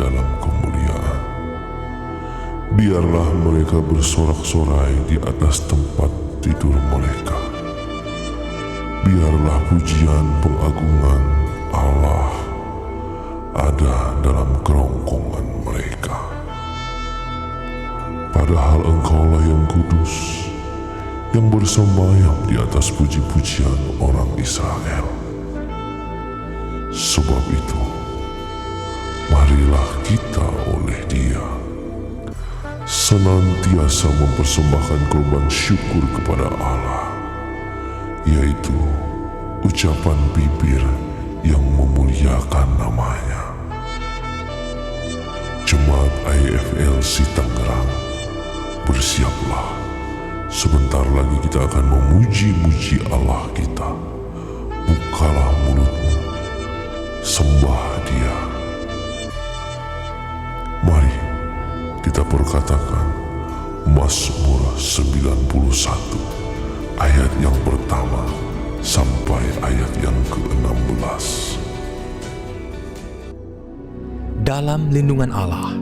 dalam kemuliaan. Biarlah mereka bersorak-sorai di atas tempat tidur mereka. Biarlah pujian pengagungan Allah ada dalam kerongkongan mereka. Padahal Engkaulah yang kudus, yang bersemayam di atas puji-pujian orang Israel. Sebab itu, marilah kita oleh Dia senantiasa mempersembahkan korban syukur kepada Allah, yaitu ucapan bibir yang memuliakan nama-Nya. Jemaat IFLC Tangerang, bersiaplah, sebentar lagi kita akan memuji-muji Allah kita. Bukalah mulutmu, sembah Dia. Mari kita perkatakan Mazmur 91 ayat yang pertama sampai ayat yang ke-16. Dalam lindungan Allah.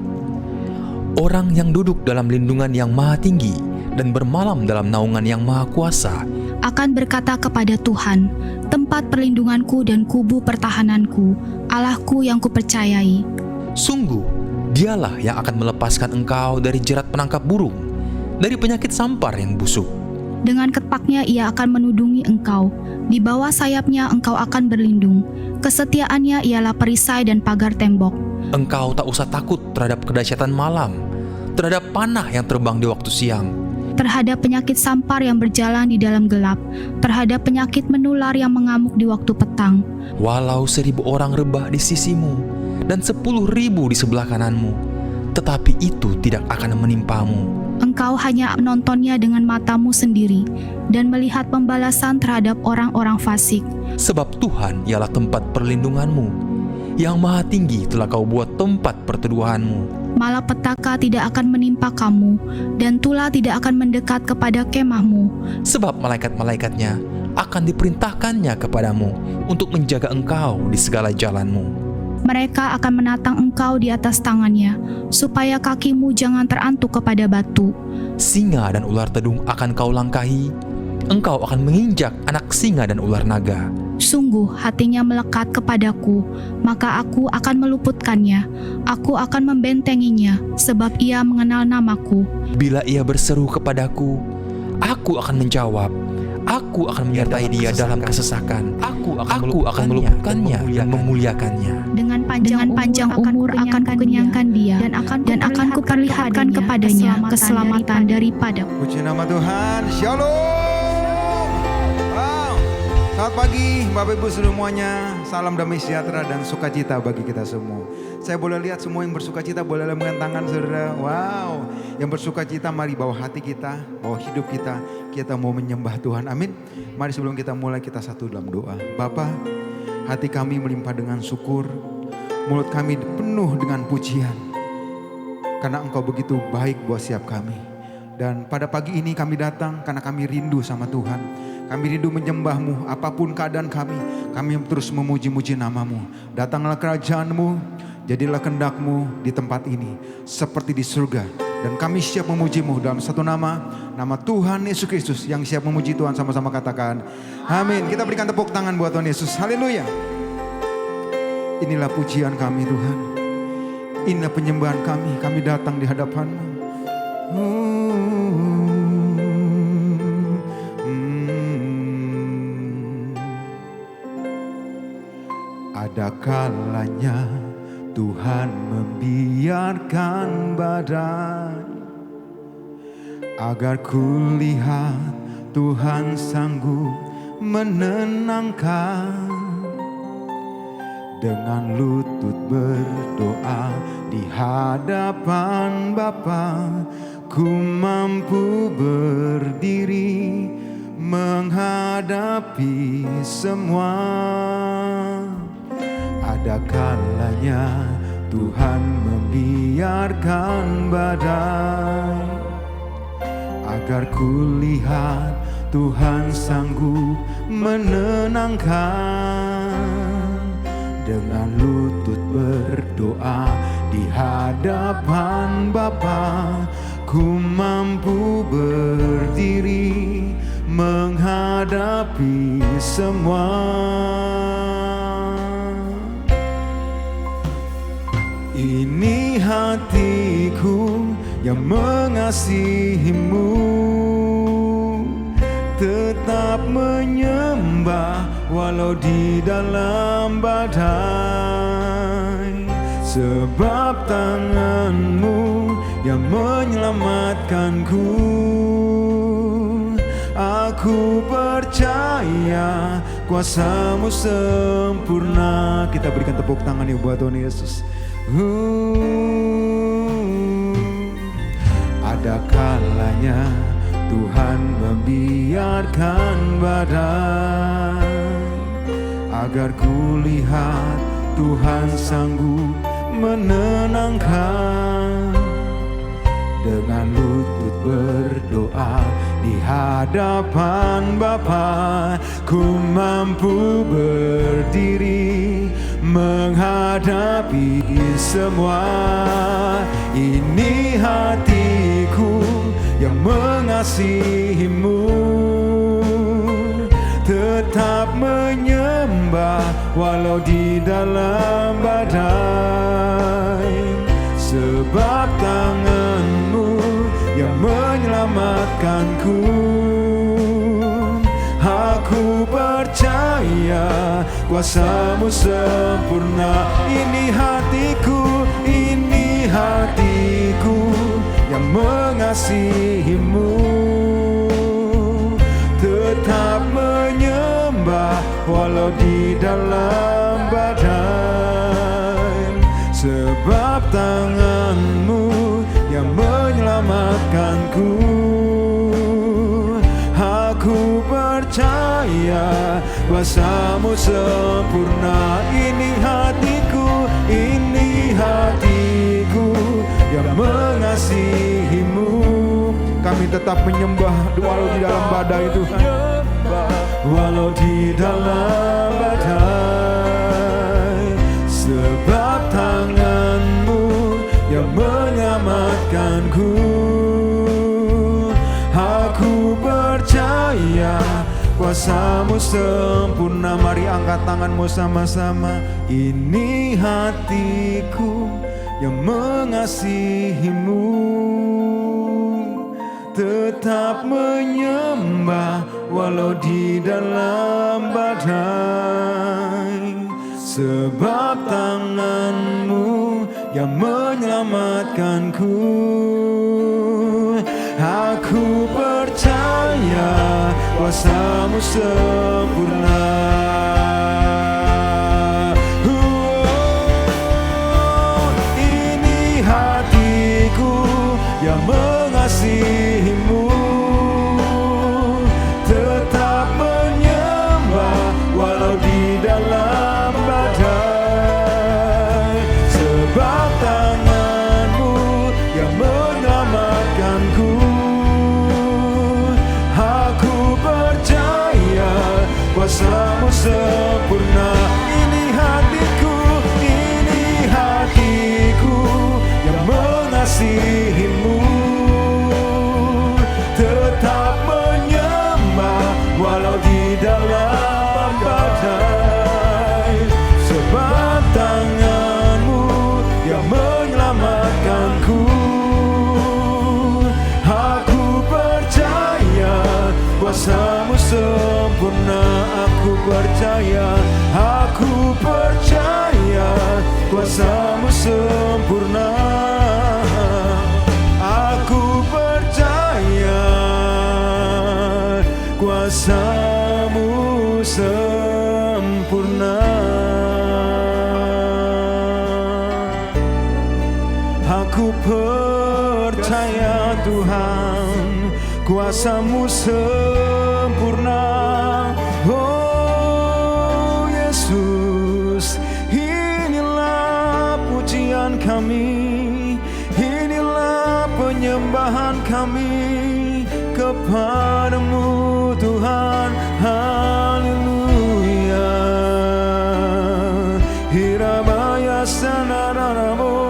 Orang yang duduk dalam lindungan yang maha tinggi dan bermalam dalam naungan yang maha kuasa akan berkata kepada Tuhan, tempat perlindunganku dan kubu pertahananku, Allahku yang kupercayai. Sungguh, Dialah yang akan melepaskan engkau dari jerat penangkap burung, dari penyakit sampar yang busuk. Dengan ketpaknya Ia akan menudungi engkau, di bawah sayapnya engkau akan berlindung. Kesetiaannya ialah perisai dan pagar tembok. Engkau tak usah takut terhadap kedahsyatan malam, terhadap panah yang terbang di waktu siang, terhadap penyakit sampar yang berjalan di dalam gelap, terhadap penyakit menular yang mengamuk di waktu petang. Walau 1,000 orang rebah di sisimu dan 10.000 di sebelah kananmu, tetapi itu tidak akan menimpamu. Engkau hanya menontonnya dengan matamu sendiri dan melihat pembalasan terhadap orang-orang fasik. Sebab Tuhan ialah tempat perlindunganmu, yang maha tinggi telah kau buat tempat perteduhanmu. Malapetaka tidak akan menimpa kamu, dan tulah tidak akan mendekat kepada kemahmu. Sebab malaikat-malaikatnya akan diperintahkannya kepadamu untuk menjaga engkau di segala jalanmu. Mereka akan menatang engkau di atas tangannya, supaya kakimu jangan terantuk kepada batu. Singa dan ular tedung akan kau langkahi, engkau akan menginjak anak singa dan ular naga. Sungguh hatinya melekat kepadaku, maka aku akan meluputkannya. Aku akan membentenginya, sebab ia mengenal namaku. Bila ia berseru kepadaku, aku akan menjawab. Aku akan menyertai dia dalam kesesakan. Aku akan meluputkannya dan memuliakannya. Dengan panjang umur akan kukenyangkan dia, dan akan kuperlihatkan kepadanya keselamatan daripada. Puji nama Tuhan. Shalom. Selamat pagi Bapak Ibu semuanya. Salam damai sejahtera dan sukacita bagi kita semua. Saya boleh lihat semua yang bersukacita boleh lambaikan tangan saudara. Wow. Yang bersukacita mari bawa hati kita, bawa hidup kita. Kita mau menyembah Tuhan. Amin. Mari sebelum kita mulai kita satu dalam doa. Bapa, hati kami melimpah dengan syukur. Mulut kami penuh dengan pujian. Karena Engkau begitu baik buat setiap kami. Dan pada pagi ini kami datang karena kami rindu sama Tuhan. Kami rindu menyembah-Mu apapun keadaan kami. Kami terus memuji-muji nama-Mu. Datanglah kerajaan-Mu, jadilah kehendak-Mu di tempat ini seperti di surga. Dan kami siap memuji-Mu dalam satu nama, nama Tuhan Yesus Kristus. Yang siap memuji Tuhan sama-sama katakan amin. Kita berikan tepuk tangan buat Tuhan Yesus. Haleluya. Inilah pujian kami Tuhan. Inilah penyembahan kami. Kami datang di hadapan-Mu. Ada kalanya Tuhan membiarkan badai agar kulihat Tuhan sanggup menenangkan. Dengan lutut berdoa di hadapan Bapa, ku mampu berdiri menghadapi semua. Ada kalanya Tuhan membiarkan badai agar kulihat Tuhan sanggup menenangkan. Dengan lutut berdoa di hadapan Bapa, ku mampu berdiri menghadapi semua. Ini hatiku yang mengasihimu, tetap menyembah walau di dalam badai. Sebab tanganmu yang menyelamatkanku, aku percaya kuasamu sempurna. Kita berikan tepuk tangan ya buat Tuhan Yesus. Ada kalanya Tuhan membiarkan badai, agar ku lihat Tuhan sanggup menenangkan. Dengan lutut berdoa di hadapan Bapa, ku mampu berdiri menghadapi semua. Ini hatiku yang mengasihimu, tetap menyembah walau di dalam badai. Sebab tanganmu yang menyelamatkanku, aku percaya kuasamu sempurna. Ini hatiku yang mengasihimu, tetap menyembah walau di dalam badai. Sebab tanganmu yang menyelamatkanku, aku percaya kuasamu sempurna. Ini hatiku yang mengasihimu. Kami tetap menyembah walau di dalam badai Tuhan, walau di dalam badai. Sebab tanganmu yang menyelamatkanku, aku percaya kuasamu sempurna. Mari angkat tanganmu sama-sama. Ini hatiku yang mengasihimu, tetap menyembah walau di dalam badai. Sebab tanganmu yang menyelamatkanku, aku percaya kuasamu sempurna. Ini hatiku yang mengasihimu, tetap menyembah walau di dalam badai. Sebab tanganmu yang menyelamatkanku, aku percaya kuasamu sempurna. Ini hatiku yang mengasihimu, tetap menyembah walau di dalam badai. Sebab tanganmu yang menyelamatkanku, aku percaya kuasamu sempurna. Aku percaya kuasamu sempurna. Aku percaya kuasamu sempurna. Aku percaya Tuhan, kuasamu sempurna. Oh Yesus, inilah pujian kami, inilah penyembahan kami kepadamu Tuhan. Haleluya. Hirabaya sanaranamu.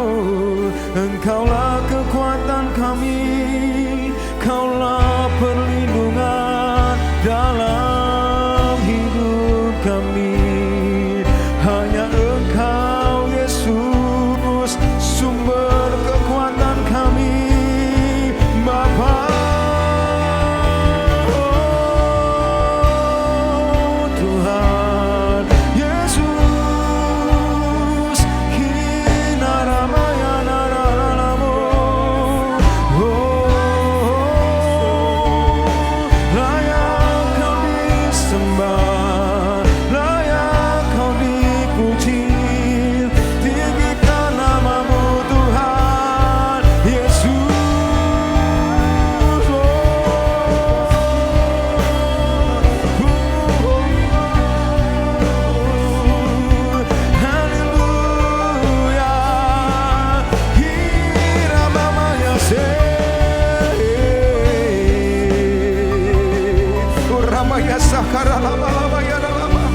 sakaralaba ya dalama.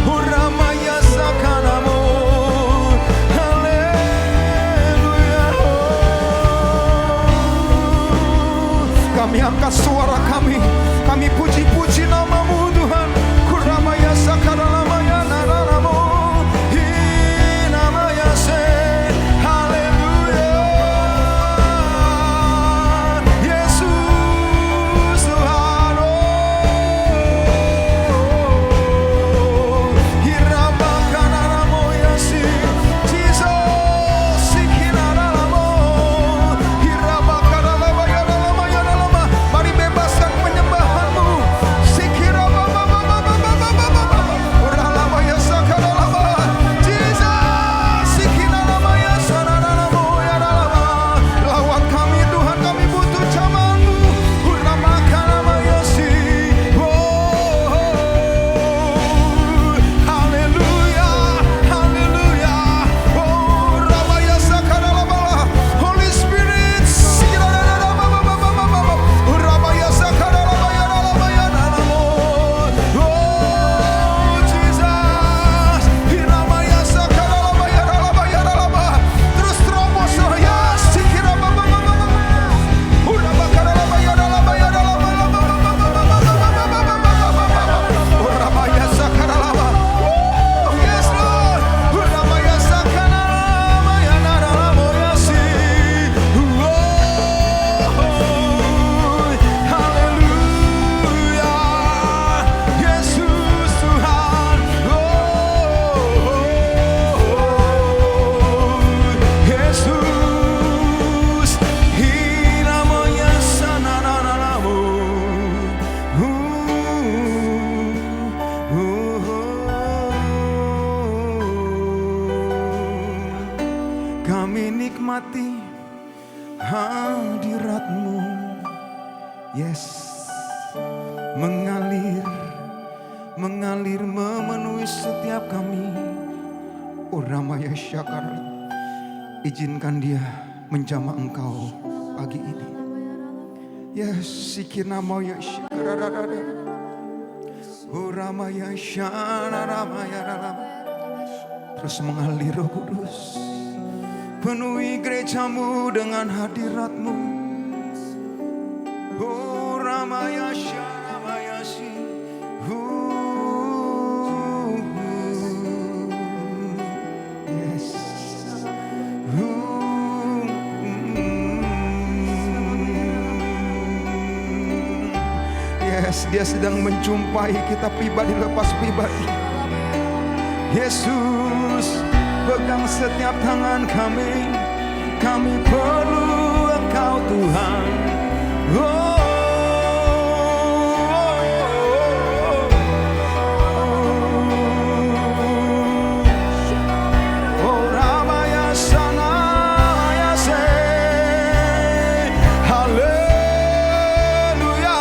Uramaya sakanamo. Haleluya. Kami angkat suara kami puji-puji nama-Mu Tuhan. Kuramaya sakaralaba ya naramo. Hinamaya se. Haleluya. Yesus Tuhan. Hirabakanaramo yasi. Jesus sikinaramo. Hirabakanarama ya dalama ya dalama. Mari bebaskan penyembahan-Mu. Uralama ya sakaralama. Jesus sikinarama ya sanaramo ya dalama. Lawan kami Tuhan, kami butuh jamahan-Mu. Uramakanama yasi. Haleluya, haleluya. Rama ya sakaralama. Holy Spirit sikinarama. Rama ya sakaralama ya dalama ya dalamo. Jesus. Hirama ya sakaralama ya dalama ya dalama. Terus terobos ya sikirama. Urabakaralama ya dalama ya dalama. Urama ya sakaralama. Yes Lord. Urama ya sakaralama ya dalamo ya si. Haleluya. Yesus Tuhan. Yesus. Hinamanya sanananamu. Kami nikmati hadirat-Mu. Yes. Mengalir memenuhi setiap kami. Uramaya syakar. Izinkan dia menjamah Engkau pagi ini. Yes, sikinamaya syakar. Uramaya syanarama. Terus mengalir Roh Kudus. Penuhi gereja-Mu dengan hadirat-Mu. Uramaya syanarama si. Yes. Yes, dia sedang menjumpai kita pribadi lepas pribadi. Yesus, pegang setiap tangan kami. Kami perlu Engkau Tuhan. Ramaya sanaya se. Haleluya.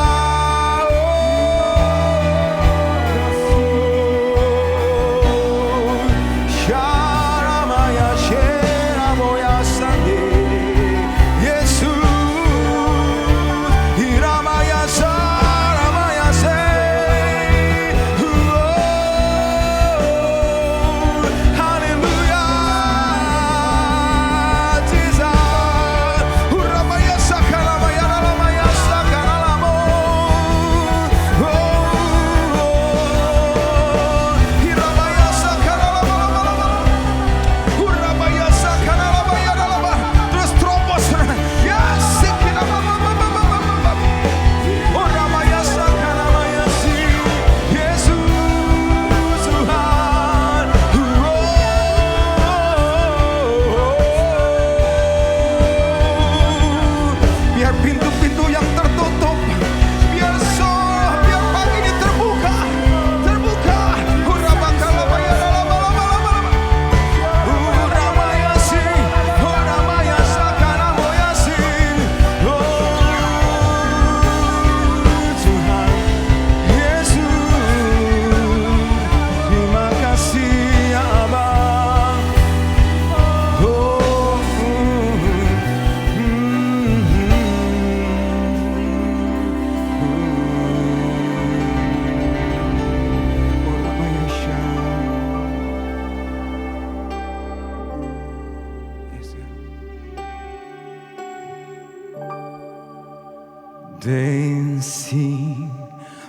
Sharamaya sheramoya sande. Yesus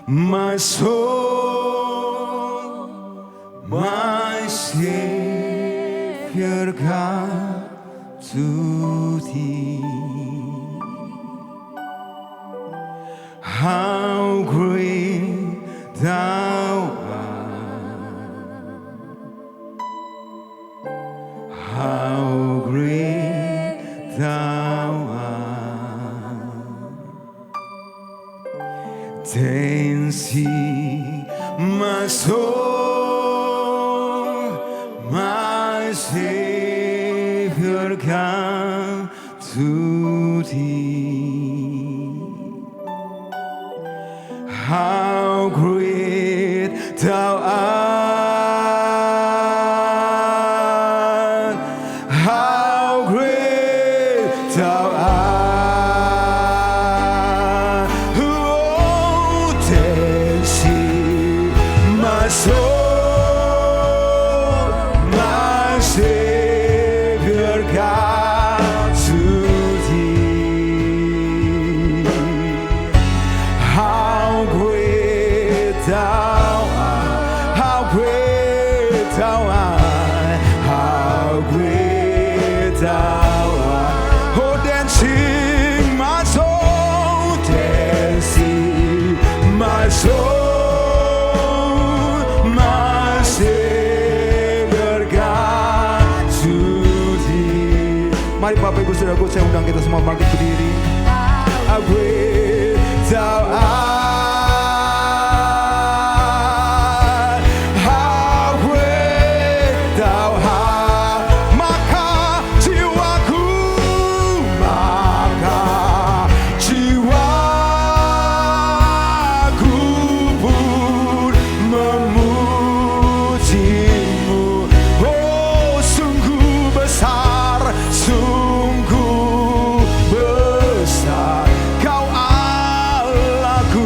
my soul, my Savior God, to thee. How great thou art, how great thou art. Then see my soul, my Savior come to thee. How great thou art, how great thou art. Oh, then see my soul, my Savior God to thee. How great thou art, how great thou art, how great thou art. Oh, then sing my soul, then sing my soul, my Savior God to thee. Mari Bapak Ibu Saudaraku, saya undang kita semua bangkit berdiri. How great thou art, how great thou art. Maka jiwaku pun memujimu. Oh, sungguh besar, sungguh besar Kau Allahku.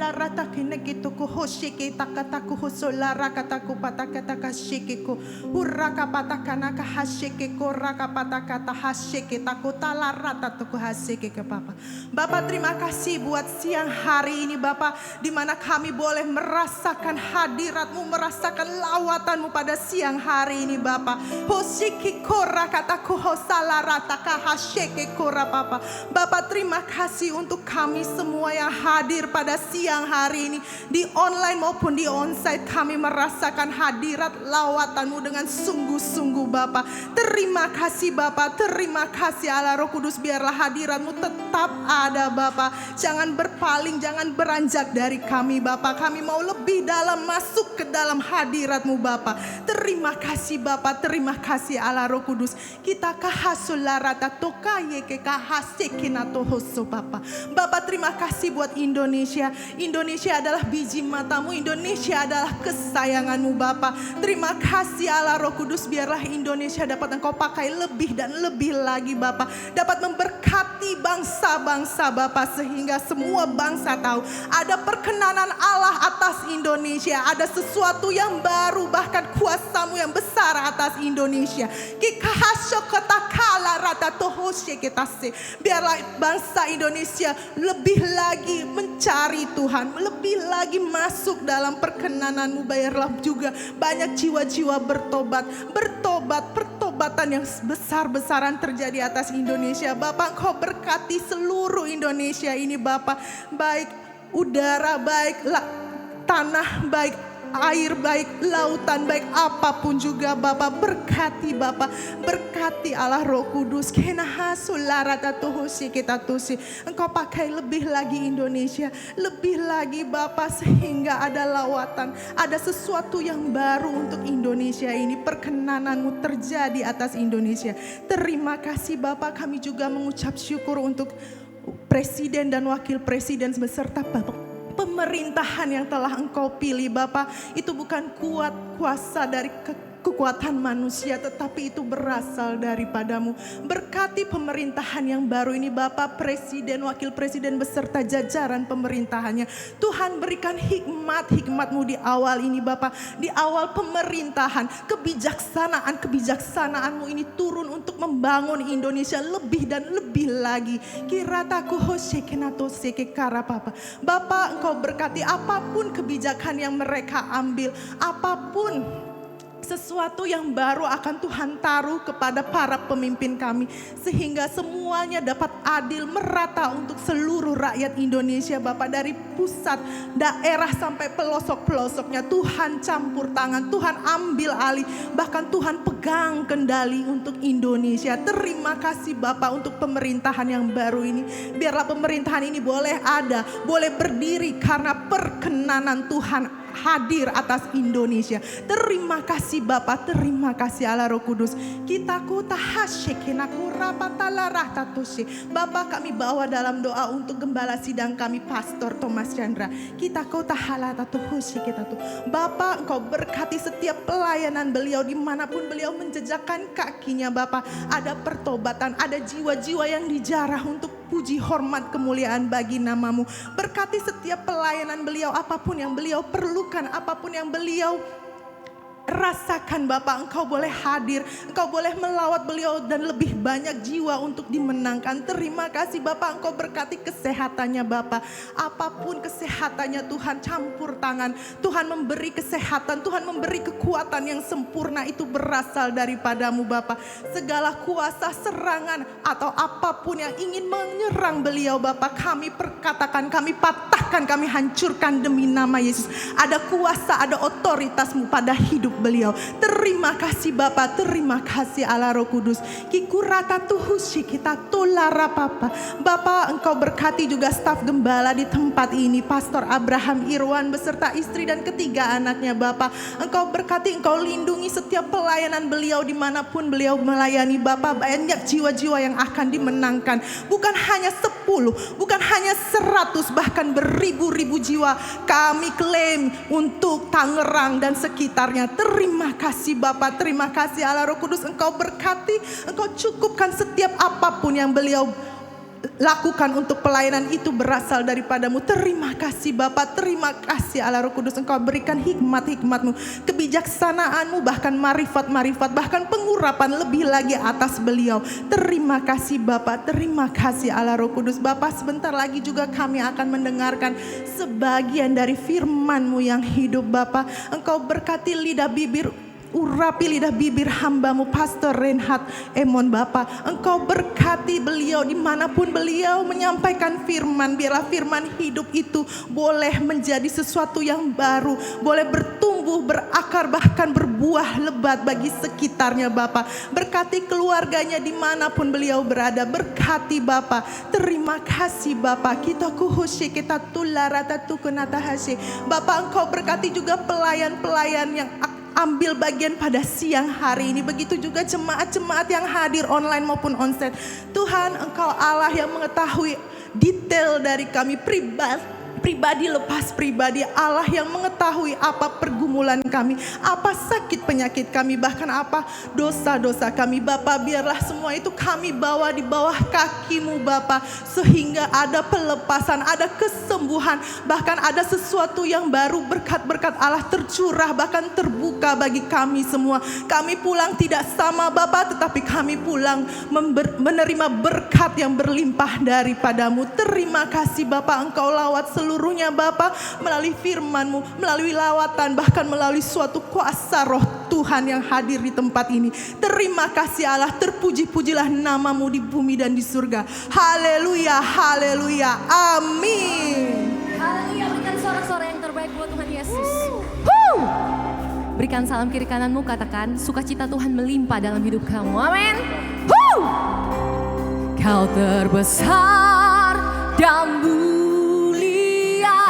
rata kinekito ko hoshiki takataku hosolara kataku patakataka shikiko uraka patakana kahashiki ko raka patakata hashiki takutala rata tuku hashiki ke Bapak. Bapak terima kasih buat siang hari ini Bapak, di mana kami boleh merasakan hadirat-Mu, merasakan lawatan-Mu pada siang hari ini Bapak. Hoshiki ko raka taku hosala rata kahashiki ko Bapak. Bapak terima kasih untuk kami semua yang hadir pada siang hari ini di online maupun di onsite. Kami merasakan hadirat lawatan-Mu dengan sungguh-sungguh Bapak. Terima kasih Bapak, terima kasih Allah Roh Kudus, biarlah hadirat-Mu tetap ada Bapak. Jangan berpaling, jangan beranjak dari kami Bapak. Kami mau lebih dalam masuk ke dalam hadirat-Mu Bapak. Terima kasih Bapak, terima kasih Allah Roh Kudus. Kita kahasularata tokaye ke kahasekinato hoso Bapak. Bapak terima kasih buat Indonesia. Indonesia adalah biji mata-Mu, Indonesia adalah kesayangan-Mu Bapak. Terima kasih Allah Roh Kudus, biarlah Indonesia dapat Engkau pakai lebih dan lebih lagi Bapak. Dapat memberkati bangsa-bangsa Bapak, sehingga semua bangsa tahu ada perkenanan Allah atas Indonesia. Ada sesuatu yang baru, bahkan kuasa-Mu yang besar atas Indonesia. Biarlah bangsa Indonesia lebih lagi mencari Tuhan, lebih lagi masuk dalam perkenanan-Mu. Biarlah juga banyak jiwa-jiwa bertobat, pertobatan yang besar-besaran terjadi atas Indonesia. Bapak, Engkau berkati seluruh Indonesia ini Bapak, baik udara, baik tanah, baik air, baik lautan, baik apapun juga Bapak. Berkati Bapak, berkati Allah Roh Kudus. Engkau pakai lebih lagi Indonesia, lebih lagi Bapak, sehingga ada lawatan, ada sesuatu yang baru untuk Indonesia ini. Perkenanan-Mu terjadi atas Indonesia. Terima kasih Bapak. Kami juga mengucap syukur untuk Presiden dan Wakil Presiden beserta Bapak pemerintahan yang telah Engkau pilih Bapak. Itu bukan kuasa dari kekuatan manusia, tetapi itu berasal daripada-Mu. Berkati pemerintahan yang baru ini Bapak, Presiden, Wakil Presiden beserta jajaran pemerintahannya. Tuhan berikan hikmat-hikmat-Mu di awal ini Bapak, di awal pemerintahan. Kebijaksanaan-mu ini turun untuk membangun Indonesia lebih dan lebih lagi. Kirataku hosekenato sekekara Bapak. Bapak, Engkau berkati apapun kebijakan yang mereka ambil, apapun sesuatu yang baru akan Tuhan taruh kepada para pemimpin kami, sehingga semuanya dapat adil, merata untuk seluruh rakyat Indonesia Bapak. Dari pusat, daerah sampai pelosok-pelosoknya Tuhan campur tangan, Tuhan ambil alih, bahkan Tuhan pegang kendali untuk Indonesia. Terima kasih Bapak untuk pemerintahan yang baru ini. Biarlah pemerintahan ini boleh ada, boleh berdiri karena perkenanan Tuhan hadir atas Indonesia. Terima kasih Bapak, terima kasih Allah Roh Kudus. Kita Bapak, kami bawa dalam doa untuk gembala sidang kami Pastor Thomas Chandra. Kita Bapak, Engkau berkati setiap pelayanan beliau dimanapun beliau menjejakkan kakinya Bapak. Ada pertobatan, ada jiwa-jiwa yang dijarah untuk puji, hormat, kemuliaan bagi nama-Mu. Berkati setiap pelayanan beliau, apapun yang beliau perlukan, apapun yang beliau rasakan Bapak, Engkau boleh hadir, Engkau boleh melawat beliau dan lebih banyak jiwa untuk dimenangkan. Terima kasih Bapak, Engkau berkati kesehatannya Bapak. Apapun kesehatannya Tuhan campur tangan. Tuhan memberi kesehatan, Tuhan memberi kekuatan yang sempurna, itu berasal daripada-Mu Bapak. Segala kuasa serangan atau apapun yang ingin menyerang beliau Bapak, kami perkatakan, kami patahkan, kami hancurkan demi nama Yesus. Ada kuasa, ada otoritas-Mu pada hidup beliau. Terima kasih Bapak, terima kasih Allah Roh Kudus. Kikurata tuhusi kita tulara Papa. Bapak, Engkau berkati juga staf gembala di tempat ini, Pastor Abraham Irwan beserta istri dan ketiga anaknya Bapak. Engkau berkati, Engkau lindungi setiap pelayanan beliau dimanapun beliau melayani Bapak. Banyak jiwa-jiwa yang akan dimenangkan, bukan hanya 10, bukan hanya 100, bahkan beribu-ribu jiwa kami klaim untuk Tangerang dan sekitarnya. Terima kasih Bapak, terima kasih Allah Roh Kudus. Engkau berkati, Engkau cukupkan setiap apapun yang beliau lakukan untuk pelayanan itu berasal daripadamu. Terima kasih Bapa, terima kasih Allah Roh Kudus, Engkau berikan hikmat-hikmat-Mu, kebijaksanaan-Mu, bahkan marifat-marifat, bahkan pengurapan lebih lagi atas beliau. Terima kasih Bapa, terima kasih Allah Roh Kudus. Bapa, sebentar lagi juga kami akan mendengarkan sebagian dari firman-Mu yang hidup Bapa. Engkau berkati lidah bibir, urapi lidah bibir hamba-Mu Pastor Reinhard Emon Bapa. Engkau berkati beliau dimanapun beliau menyampaikan firman. Biarlah firman hidup itu boleh menjadi sesuatu yang baru, boleh bertumbuh, berakar, bahkan berbuah lebat bagi sekitarnya Bapa. Berkati keluarganya dimanapun beliau berada. Berkati Bapa. Terima kasih Bapa. Kita kuhusi kita tularata tukunata hasi. Bapa, Engkau berkati juga pelayan-pelayan yang ambil bagian pada siang hari ini. Begitu juga jemaat-jemaat yang hadir online maupun onsite. Tuhan, Engkau Allah yang mengetahui detail dari kami pribadi lepas pribadi. Allah yang mengetahui apa pergumulan kami, apa sakit penyakit kami, bahkan apa dosa-dosa kami. Bapa, biarlah semua itu kami bawa di bawah kaki-Mu Bapa, sehingga ada pelepasan, ada kesembuhan, bahkan ada sesuatu yang baru. Berkat-berkat Allah tercurah, bahkan terbuka bagi kami semua. Kami pulang tidak sama Bapa, tetapi kami pulang menerima berkat yang berlimpah daripadamu. Terima kasih Bapa, Engkau lawat seluruhnya Bapa, melalui firman-Mu, melalui lawatan, bahkan melalui suatu kuasa roh Tuhan yang hadir di tempat ini. Terima kasih Allah, terpuji-pujilah nama-Mu di bumi dan di surga. Haleluya, haleluya, amin. Haleluya, berikan suara-suara yang terbaik buat Tuhan Yesus. Berikan salam kiri kananmu, katakan sukacita Tuhan melimpah dalam hidup kamu. Amin. Kau terbesar dan mulia,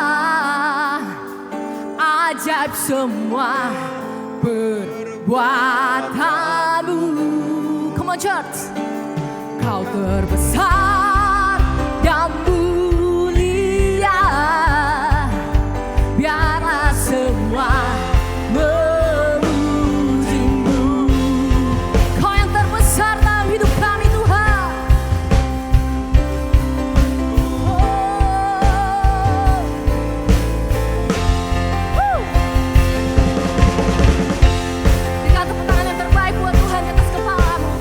ajaib semua perbuatanmu. Come on church. Kau terbesar dan mulia, biarlah semua memujimu. Kau yang terbesar dalam hidup kami Tuhan. Berikan tepuk tangan yang terbaik buat Tuhan di atas kepalamu.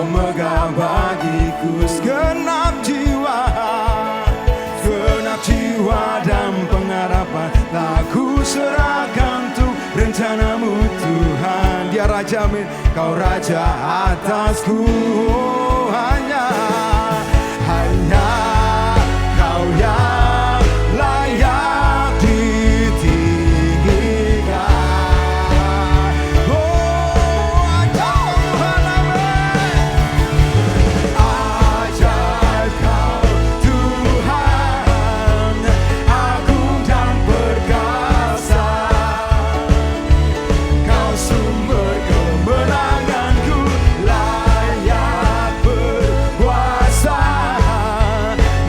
Kau megah bagiku segenap jiwa dan pengharapan. Tak ku serahkan untuk rencanamu Tuhan. Dia Raja, amin. Kau Raja atasku. Hanya Kau yang layak ditinggikan. Oh, Tuhan, amin. Ajaib Kau Tuhan, agung dan perkasa. Kau sumber kemenanganku, layak berkuasa,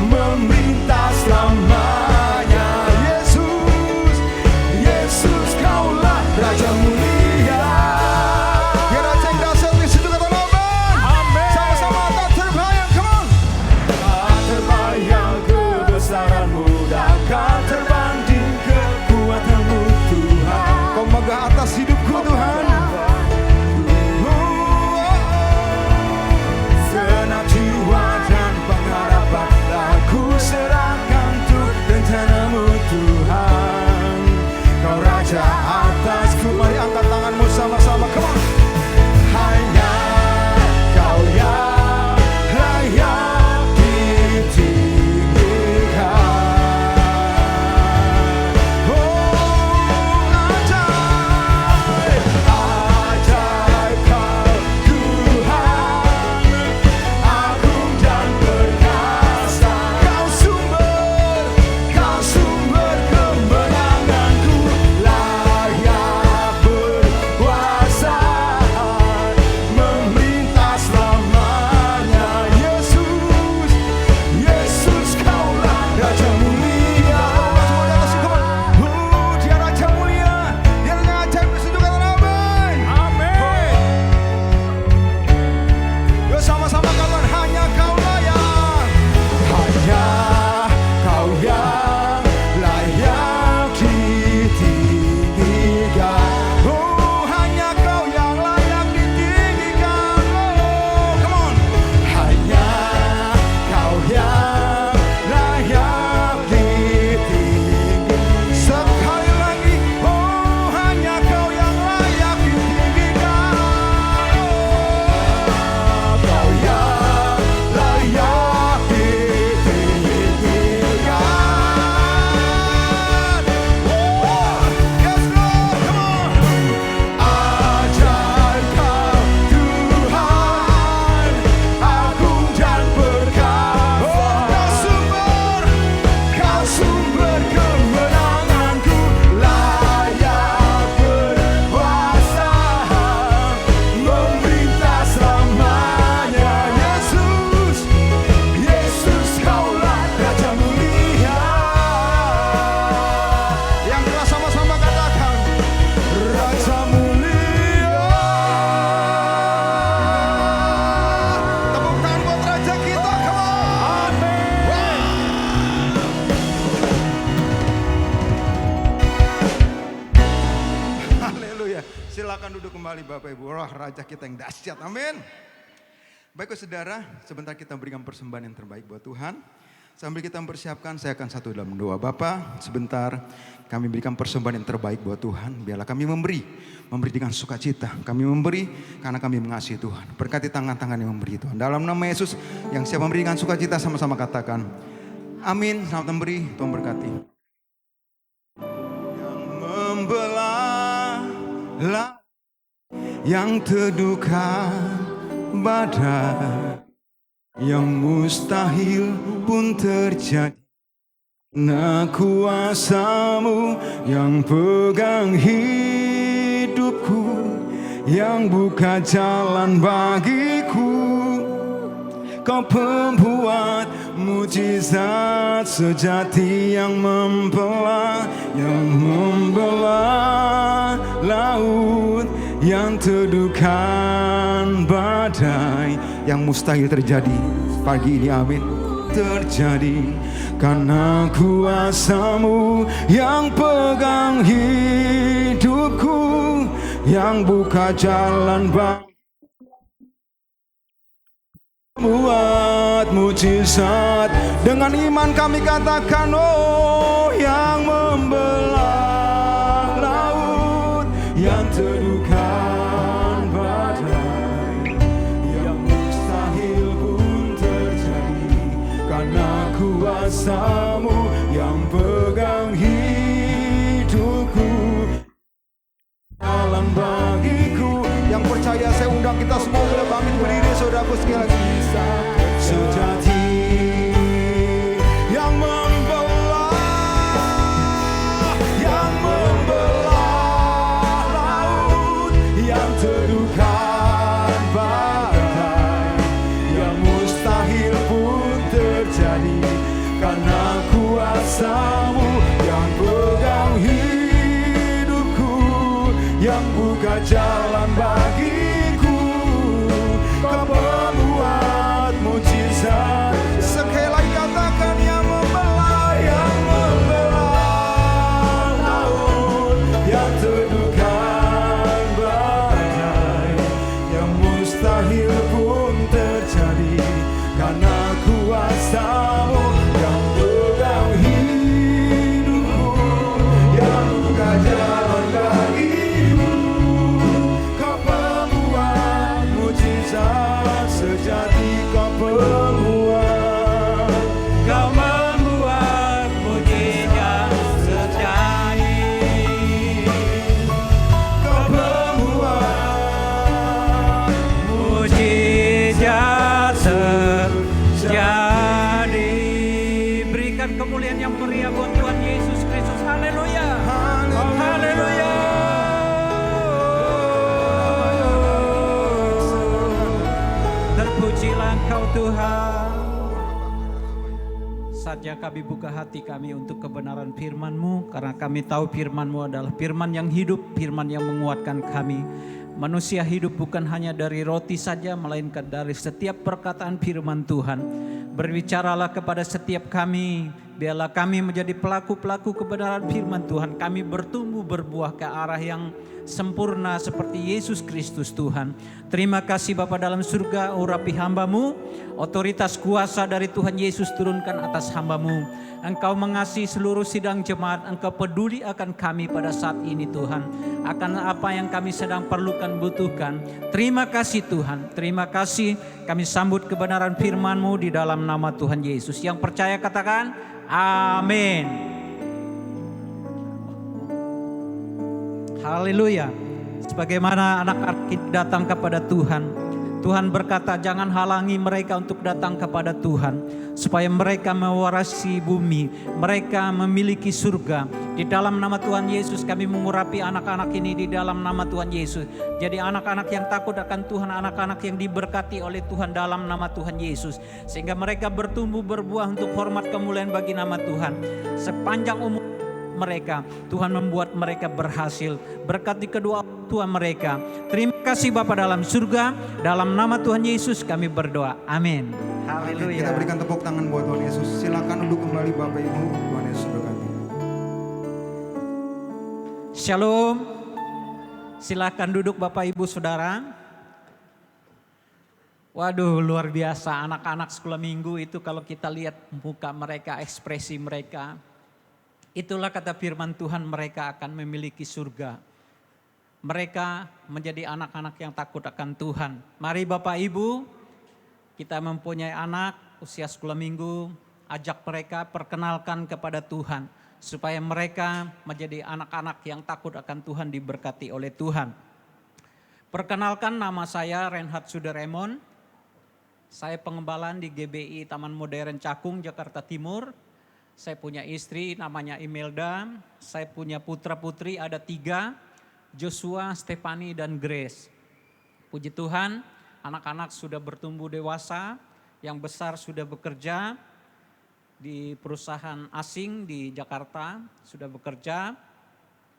memerintah selamanya. Yesus, Yesus Kaulah Raja mulia. Ya Raja yang dahsyat di situ, kata amin. Sama-sama tak terbayang, come on. Tak terbayang kebesaranmu, takkan terbanding kekuatanmu Tuhan. Kau megah atas hidupku Tuhan. Segenap jiwa dan pengharapan, aku serahkan untuk rencanamu Tuhan. Kau Raja atasku. Mari angkat tanganmu sama-sama, come on. Hanya Kau yang layak ditinggikan. Oh, ajaib, ajaib Kau Tuhan, agung dan perkasa. Kau sumber kemenanganku, layak berkuasa, memerintah selamanya. Yesus, Yesus Kaulah Raja mulia. Dia Raja mulia, Dia yang ajaib di situ, kata amin. Amin. Yuk sama-sama katakan, hanya Kau layak. Hanya Kau yang layak ditinggikan. Oh, hanya Kau yang layak ditinggikan. Oh, come on. Hanya Kau yang layak ditinggikan. Sekali lagi, oh, hanya Kau yang layak ditinggikan. Oh, Kau yang layak ditinggikan. Oh, yes Lord, come on. Ajaib Kau Tuhan, agung dan perkasa. Kau sumber kemenanganku, layak berkuasa, memerintah selamanya. Yesus, Yesus Kaulah Raja mulia. Yang keras sama-sama katakan, Raja mulia. Tepuk tangan buat Raja kita, come on. Haleluya. Silakan duduk kembali Bapak Ibu. Roh Raja kita yang dahsyat. Amin. Baik saudara, sebentar kita berikan persembahan yang terbaik buat Tuhan. Sambil kita mempersiapkan, saya akan satu dalam doa. Bapa, sebentar kami berikan persembahan yang terbaik buat Tuhan. Biarlah kami memberi dengan sukacita. Kami memberi karena kami mengasihi Tuhan. Berkati tangan-tangan yang memberi Tuhan. Dalam nama Yesus yang siap memberikan sukacita, sama-sama katakan, amin. Selamat memberi, Tuhan berkati. Yang membelah yang teduhkan badai, yang mustahil pun terjadi. Nah, kuasa-Mu yang pegang hidupku, yang buka jalan bagiku. Kau pembuat mujizat sejati yang membelah laut, yang teduhkan badai, yang mustahil terjadi pagi ini, amin. Terjadi karena kuasa-Mu yang pegang hidupku, yang buka jalan Buat mujizat dengan iman kami katakan, oh yang membelah laut, yang teduhkan badai, yang mustahil pun terjadi karena kuasa-Mu yang pegang hidupku. Jalan bagiku. Yang percaya saya undang kita semua boleh bangun berdiri saudaraku sekali lagi. Sejati yang membelah laut, yang teduhkan badai, yang mustahil pun terjadi karena kuasa-Mu yang pegang hidupku, yang buka jalan bagiku. Kau pembuat mujizat. Sekali lagi katakan, yang membelah laut, yang teduhkan badai, yang mustahil pun terjadi karena kuasa-Mu yang pegang hidupku, yang buka jalan bagiku. Kau pembuat mujizat sejati, kau membuat mujizat sejati, kau membuat mujizat sejati. Berikan kemuliaan yang meriah buat Tuhan Yesus Kristus. Haleluya. Oh, haleluya. Terpujilah Engkau Tuhan. Saatnya kami buka hati kami untuk kebenaran firman-Mu, karena kami tahu firman-Mu adalah firman yang hidup, firman yang menguatkan kami. Manusia hidup bukan hanya dari roti saja, melainkan dari setiap perkataan firman Tuhan. Berbicaralah kepada setiap kami, biarlah kami menjadi pelaku-pelaku kebenaran firman Tuhan. Kami bertumbuh berbuah ke arah yang sempurna seperti Yesus Kristus Tuhan. Terima kasih Bapa dalam surga, urapi hamba-Mu. Otoritas kuasa dari Tuhan Yesus turunkan atas hamba-Mu. Engkau mengasihi seluruh sidang jemaat. Engkau peduli akan kami pada saat ini Tuhan. Akan apa yang kami sedang perlukan, butuhkan. Terima kasih Tuhan. Terima kasih. Kami sambut kebenaran firman-Mu di dalam nama Tuhan Yesus. Yang percaya katakan amin. Haleluya. Sebagaimana anak-anak kita datang kepada Tuhan, Tuhan berkata jangan halangi mereka untuk datang kepada Tuhan, supaya mereka mewarisi bumi, mereka memiliki surga. Di dalam nama Tuhan Yesus kami mengurapi anak-anak ini di dalam nama Tuhan Yesus. Jadi anak-anak yang takut akan Tuhan, anak-anak yang diberkati oleh Tuhan dalam nama Tuhan Yesus. Sehingga mereka bertumbuh berbuah untuk hormat kemuliaan bagi nama Tuhan. Sepanjang umur mereka, Tuhan membuat mereka berhasil. Berkati kedua Tuhan mereka. Terima kasih Bapa dalam surga, dalam nama Tuhan Yesus kami berdoa. Amin. Haleluya. Kita berikan tepuk tangan buat Tuhan Yesus. Silakan duduk kembali Bapak Ibu. Tuhan Yesus berkati. Shalom. Silakan duduk Bapak Ibu Saudara. Waduh, luar biasa anak-anak sekolah minggu itu, kalau kita lihat muka mereka, ekspresi mereka. Itulah kata firman Tuhan, mereka akan memiliki surga. Mereka menjadi anak-anak yang takut akan Tuhan. Mari Bapak Ibu, kita mempunyai anak usia sekolah minggu, ajak mereka, perkenalkan kepada Tuhan. Supaya mereka menjadi anak-anak yang takut akan Tuhan, diberkati oleh Tuhan. Perkenalkan, nama saya Reinhard Suderemon. Saya pengembalaan di GBI Taman Modern Cakung, Jakarta Timur. Saya punya istri namanya Imelda, saya punya putra-putri ada 3, Joshua, Stephanie, dan Grace. Puji Tuhan, anak-anak sudah bertumbuh dewasa, yang besar sudah bekerja di perusahaan asing di Jakarta, sudah bekerja.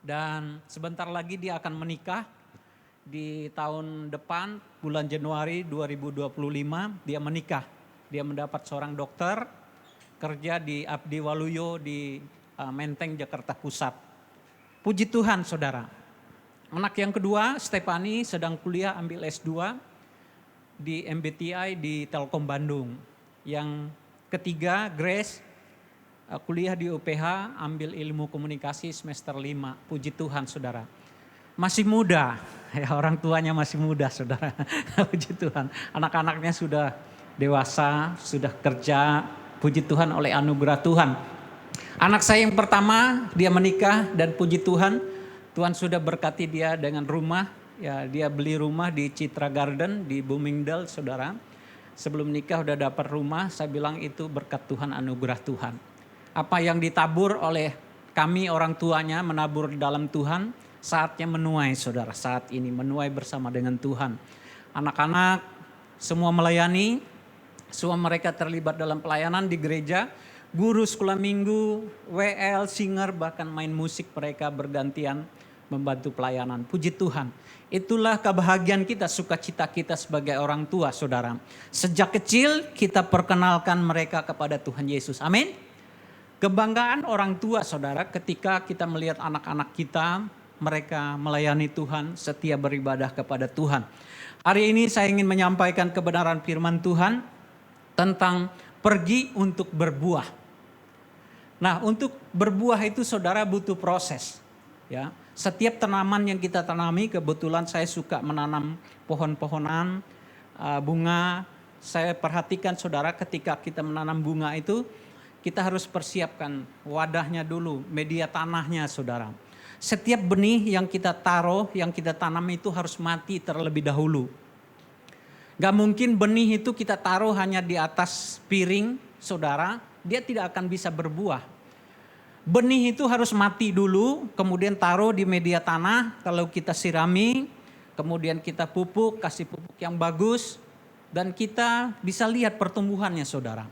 Dan sebentar lagi dia akan menikah di tahun depan, bulan Januari 2025, dia menikah. Dia mendapat seorang dokter, kerja di Abdi Waluyo di Menteng, Jakarta Pusat. Puji Tuhan saudara. Anak yang kedua, Stephanie, sedang kuliah ambil S2. di MBTI di Telkom Bandung. Yang ketiga Grace, kuliah di UPH, ambil ilmu komunikasi semester 5. Puji Tuhan saudara. Masih muda, ya orang tuanya masih muda saudara. Puji Tuhan, anak-anaknya sudah dewasa, sudah kerja. Puji Tuhan oleh anugerah Tuhan. Anak saya yang pertama dia menikah dan puji Tuhan, Tuhan sudah berkati dia dengan rumah. Ya, dia beli rumah di Citra Garden di Bloomingdale saudara. Sebelum nikah udah dapat rumah, saya bilang itu berkat Tuhan, anugerah Tuhan. Apa yang ditabur oleh kami orang tuanya menabur dalam Tuhan, saatnya menuai saudara. Saat ini menuai bersama dengan Tuhan. Anak-anak semua melayani, semua mereka terlibat dalam pelayanan di gereja. Guru sekolah minggu, WL, singer, bahkan main musik mereka bergantian membantu pelayanan. Puji Tuhan. Itulah kebahagiaan kita, sukacita kita sebagai orang tua saudara. Sejak kecil kita perkenalkan mereka kepada Tuhan Yesus. Amin. Kebanggaan orang tua saudara ketika kita melihat anak-anak kita, mereka melayani Tuhan, setia beribadah kepada Tuhan. Hari ini saya ingin menyampaikan kebenaran firman Tuhan tentang pergi untuk berbuah. Nah, untuk berbuah itu saudara butuh proses. Ya, setiap tanaman yang kita tanami, kebetulan saya suka menanam pohon-pohonan, bunga. Saya perhatikan saudara ketika kita menanam bunga itu, kita harus persiapkan wadahnya dulu, media tanahnya saudara. Setiap benih yang kita taruh, yang kita tanam itu harus mati terlebih dahulu. Gak mungkin benih itu kita taruh hanya di atas piring saudara, dia tidak akan bisa berbuah. Benih itu harus mati dulu, kemudian taruh di media tanah, kalau kita sirami, kemudian kita pupuk, kasih pupuk yang bagus, dan kita bisa lihat pertumbuhannya saudara.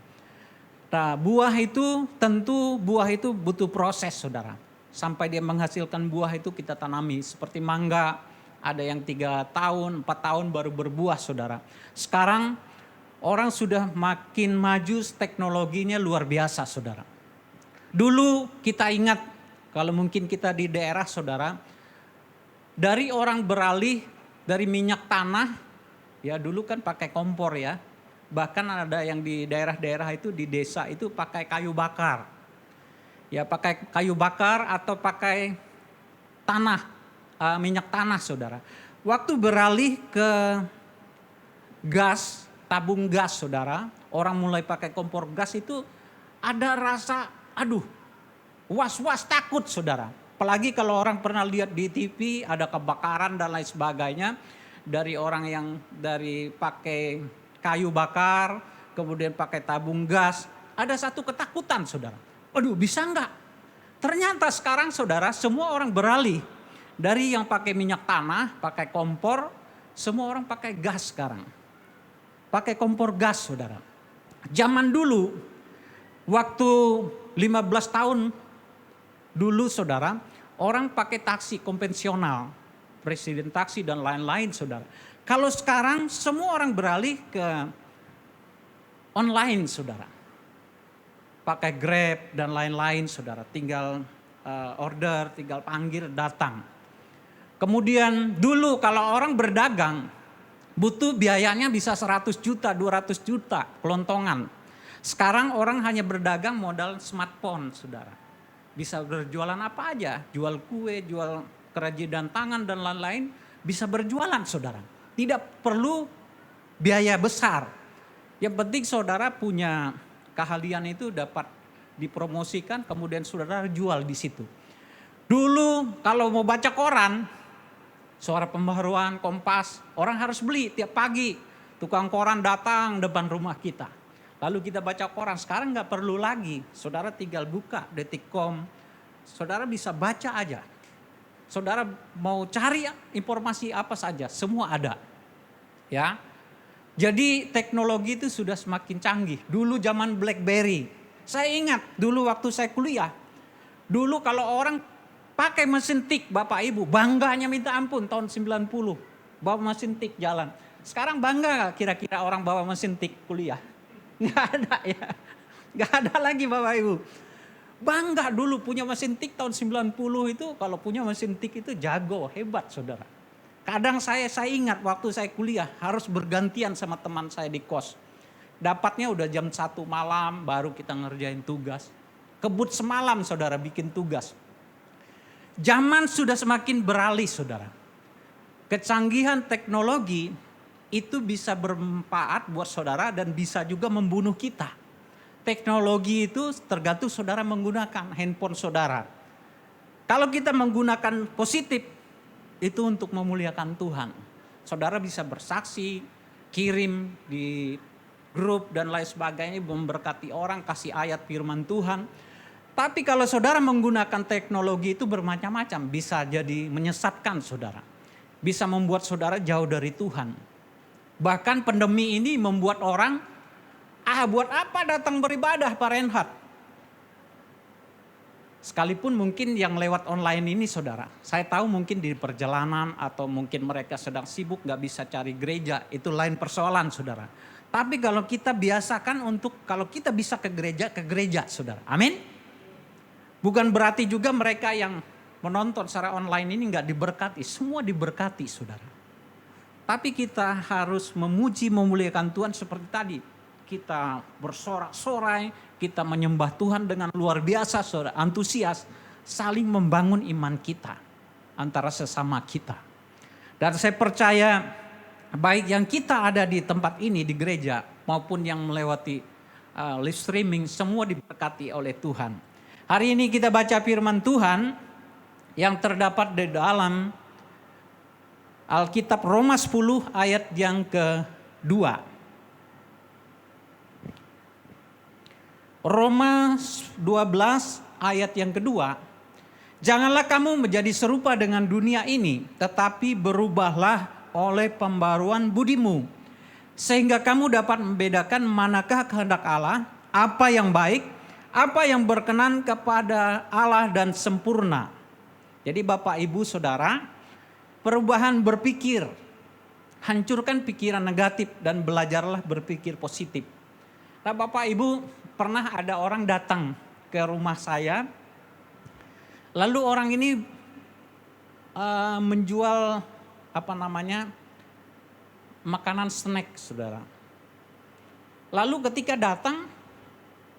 Nah, buah itu tentu buah itu butuh proses saudara. Sampai dia menghasilkan buah itu kita tanami, seperti mangga, ada yang 3 tahun, 4 tahun baru berbuah saudara. Sekarang orang sudah makin maju, teknologinya luar biasa saudara. Dulu kita ingat, kalau mungkin kita di daerah saudara, dari orang beralih dari minyak tanah, ya dulu kan pakai kompor ya. Bahkan ada yang di daerah-daerah itu di desa itu pakai kayu bakar. Ya pakai kayu bakar atau pakai tanah, minyak tanah saudara. Waktu beralih ke gas, tabung gas saudara, orang mulai pakai kompor gas itu ada rasa was-was takut saudara. Apalagi kalau orang pernah lihat di TV ada kebakaran dan lain sebagainya. Dari orang yang dari pakai kayu bakar, kemudian pakai tabung gas. Ada satu ketakutan saudara. Aduh bisa enggak? Ternyata sekarang saudara semua orang beralih. Dari yang pakai minyak tanah, pakai kompor, semua orang pakai gas sekarang. Pakai kompor gas saudara. Zaman dulu, waktu 15 tahun dulu saudara, orang pakai taksi konvensional, presiden taksi dan lain-lain saudara. Kalau sekarang semua orang beralih ke online saudara. Pakai Grab dan lain-lain saudara, tinggal order, tinggal panggil datang. Kemudian dulu kalau orang berdagang, butuh biayanya bisa 100 juta, 200 juta, kelontongan. Sekarang orang hanya berdagang modal smartphone saudara. Bisa berjualan apa aja, jual kue, jual kerajinan tangan dan lain-lain, bisa berjualan saudara. Tidak perlu biaya besar. Yang penting saudara punya keahlian itu dapat dipromosikan, kemudian saudara jual di situ. Dulu kalau mau baca koran, Suara Pembaharuan, Kompas, orang harus beli tiap pagi. Tukang koran datang depan rumah kita. Lalu kita baca koran, sekarang nggak perlu lagi. Saudara tinggal buka Detikcom, saudara bisa baca aja. Saudara mau cari informasi apa saja, semua ada. Ya, jadi teknologi itu sudah semakin canggih. Dulu zaman BlackBerry, saya ingat dulu waktu saya kuliah. Dulu kalau orang pakai mesin tik Bapak Ibu, bangganya minta ampun tahun 90. Bawa mesin tik jalan. Sekarang bangga gak kira-kira orang bawa mesin tik kuliah? Nggak ada ya. Nggak ada lagi Bapak Ibu. Bangga dulu punya mesin tik tahun 90 itu, kalau punya mesin tik itu jago, hebat saudara. Kadang saya ingat waktu saya kuliah harus bergantian sama teman saya di kos. Dapatnya udah jam 1 malam baru kita ngerjain tugas. Kebut semalam saudara bikin tugas. Zaman sudah semakin beralih saudara. Kecanggihan teknologi itu bisa bermanfaat buat saudara dan bisa juga membunuh kita. Teknologi itu tergantung saudara menggunakan handphone saudara. Kalau kita menggunakan positif, itu untuk memuliakan Tuhan. Saudara bisa bersaksi, kirim di grup dan lain sebagainya, memberkati orang, kasih ayat firman Tuhan. Tapi kalau saudara menggunakan teknologi itu bermacam-macam, bisa jadi menyesatkan saudara. Bisa membuat saudara jauh dari Tuhan. Bahkan pandemi ini membuat orang, buat apa datang beribadah Pak Reinhard? Sekalipun mungkin yang lewat online ini saudara, saya tahu mungkin di perjalanan atau mungkin mereka sedang sibuk gak bisa cari gereja, itu lain persoalan saudara. Tapi kalau kita biasakan untuk kalau kita bisa ke gereja saudara, amin. Bukan berarti juga mereka yang menonton secara online ini gak diberkati, semua diberkati saudara. Tapi kita harus memuji memuliakan Tuhan seperti tadi. Kita bersorak-sorai, kita menyembah Tuhan dengan luar biasa, saudara, antusias, saling membangun iman kita antara sesama kita. Dan saya percaya baik yang kita ada di tempat ini di gereja maupun yang melewati live streaming semua diberkati oleh Tuhan. Hari ini kita baca firman Tuhan yang terdapat di dalam Alkitab Roma 10 ayat yang ke-2. Roma 12 ayat yang kedua. Janganlah kamu menjadi serupa dengan dunia ini, tetapi berubahlah oleh pembaruan budimu. Sehingga kamu dapat membedakan manakah kehendak Allah, apa yang baik, apa yang berkenan kepada Allah dan sempurna. Jadi Bapak Ibu Saudara, perubahan berpikir, hancurkan pikiran negatif dan belajarlah berpikir positif. Nah Bapak Ibu, pernah ada orang datang ke rumah saya, lalu orang ini menjual makanan snack saudara. Lalu ketika datang,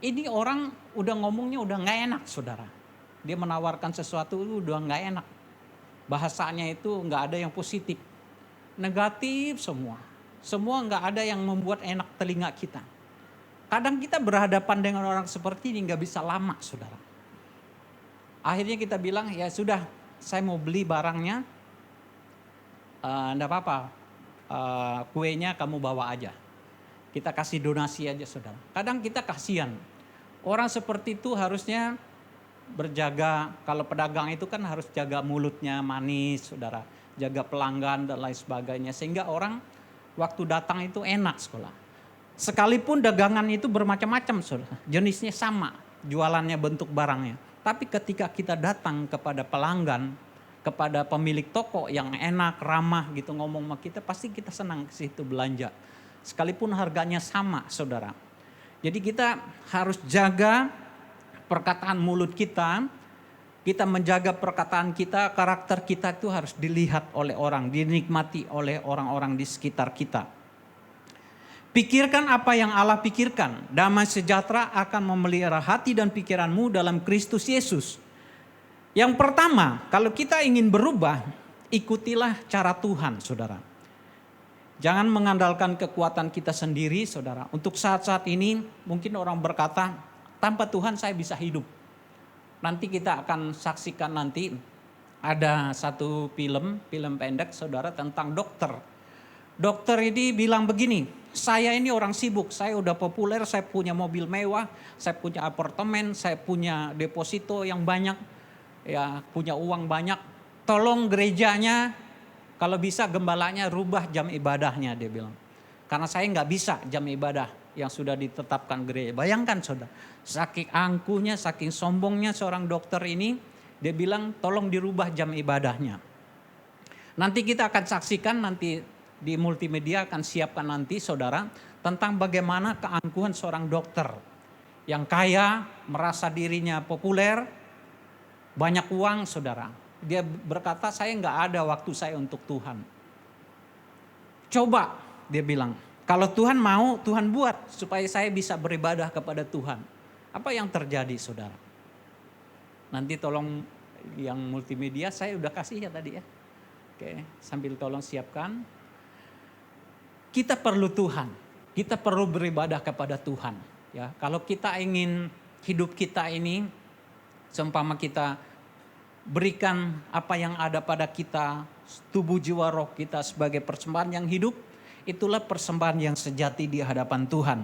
ini orang udah ngomongnya udah nggak enak saudara. Dia menawarkan sesuatu udah nggak enak. Bahasanya itu nggak ada yang positif, negatif semua. Semua nggak ada yang membuat enak telinga kita. Kadang kita berhadapan dengan orang seperti ini nggak bisa lama saudara. Akhirnya kita bilang ya sudah saya mau beli barangnya. Enggak apa-apa, kuenya kamu bawa aja. Kita kasih donasi aja saudara. Kadang kita kasihan. Orang seperti itu harusnya berjaga, kalau pedagang itu kan harus jaga mulutnya manis saudara. Jaga pelanggan dan lain sebagainya. Sehingga orang waktu datang itu enak sekolah. Sekalipun dagangan itu bermacam-macam saudara. Jenisnya sama, jualannya bentuk barangnya. Tapi ketika kita datang kepada pelanggan, kepada pemilik toko yang enak, ramah gitu ngomong sama kita, pasti kita senang ke situ belanja. Sekalipun harganya sama saudara. Jadi kita harus jaga perkataan mulut kita, kita menjaga perkataan kita, karakter kita itu harus dilihat oleh orang, dinikmati oleh orang-orang di sekitar kita. Pikirkan apa yang Allah pikirkan, damai sejahtera akan memelihara hati dan pikiranmu dalam Kristus Yesus. Yang pertama, kalau kita ingin berubah, ikutilah cara Tuhan saudara. Jangan mengandalkan kekuatan kita sendiri saudara. Untuk saat-saat ini mungkin orang berkata, tanpa Tuhan saya bisa hidup. Nanti kita akan saksikan nanti ada satu film pendek saudara tentang dokter. Dokter ini bilang begini, saya ini orang sibuk, saya udah populer, saya punya mobil mewah, saya punya apartemen, saya punya deposito yang banyak, ya punya uang banyak. Tolong gerejanya, kalau bisa gembalanya rubah jam ibadahnya dia bilang. Karena saya nggak bisa jam ibadah yang sudah ditetapkan gereja. Bayangkan saudara, saking angkuhnya, saking sombongnya seorang dokter ini, dia bilang tolong dirubah jam ibadahnya. Nanti kita akan saksikan nanti di multimedia akan siapkan nanti saudara tentang bagaimana keangkuhan seorang dokter yang kaya, merasa dirinya populer, banyak uang saudara. Dia berkata saya nggak ada waktu saya untuk Tuhan. Coba, dia bilang, kalau Tuhan mau, Tuhan buat supaya saya bisa beribadah kepada Tuhan. Apa yang terjadi, saudara? Nanti tolong yang multimedia saya udah kasih ya tadi ya. Oke, sambil tolong siapkan. Kita perlu Tuhan. Kita perlu beribadah kepada Tuhan. Ya, kalau kita ingin hidup kita ini, seumpama kita berikan apa yang ada pada kita, tubuh jiwa roh kita sebagai persembahan yang hidup, itulah persembahan yang sejati di hadapan Tuhan.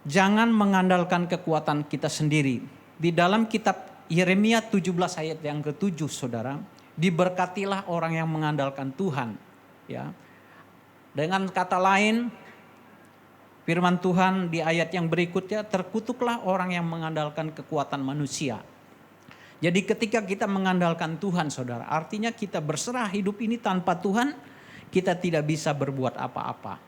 Jangan mengandalkan kekuatan kita sendiri. Di dalam kitab Yeremia 17 ayat yang ke-7, saudara, diberkatilah orang yang mengandalkan Tuhan. Ya. Dengan kata lain, firman Tuhan di ayat yang berikutnya, terkutuklah orang yang mengandalkan kekuatan manusia. Jadi ketika kita mengandalkan Tuhan, saudara, artinya kita berserah hidup ini tanpa Tuhan, kita tidak bisa berbuat apa-apa.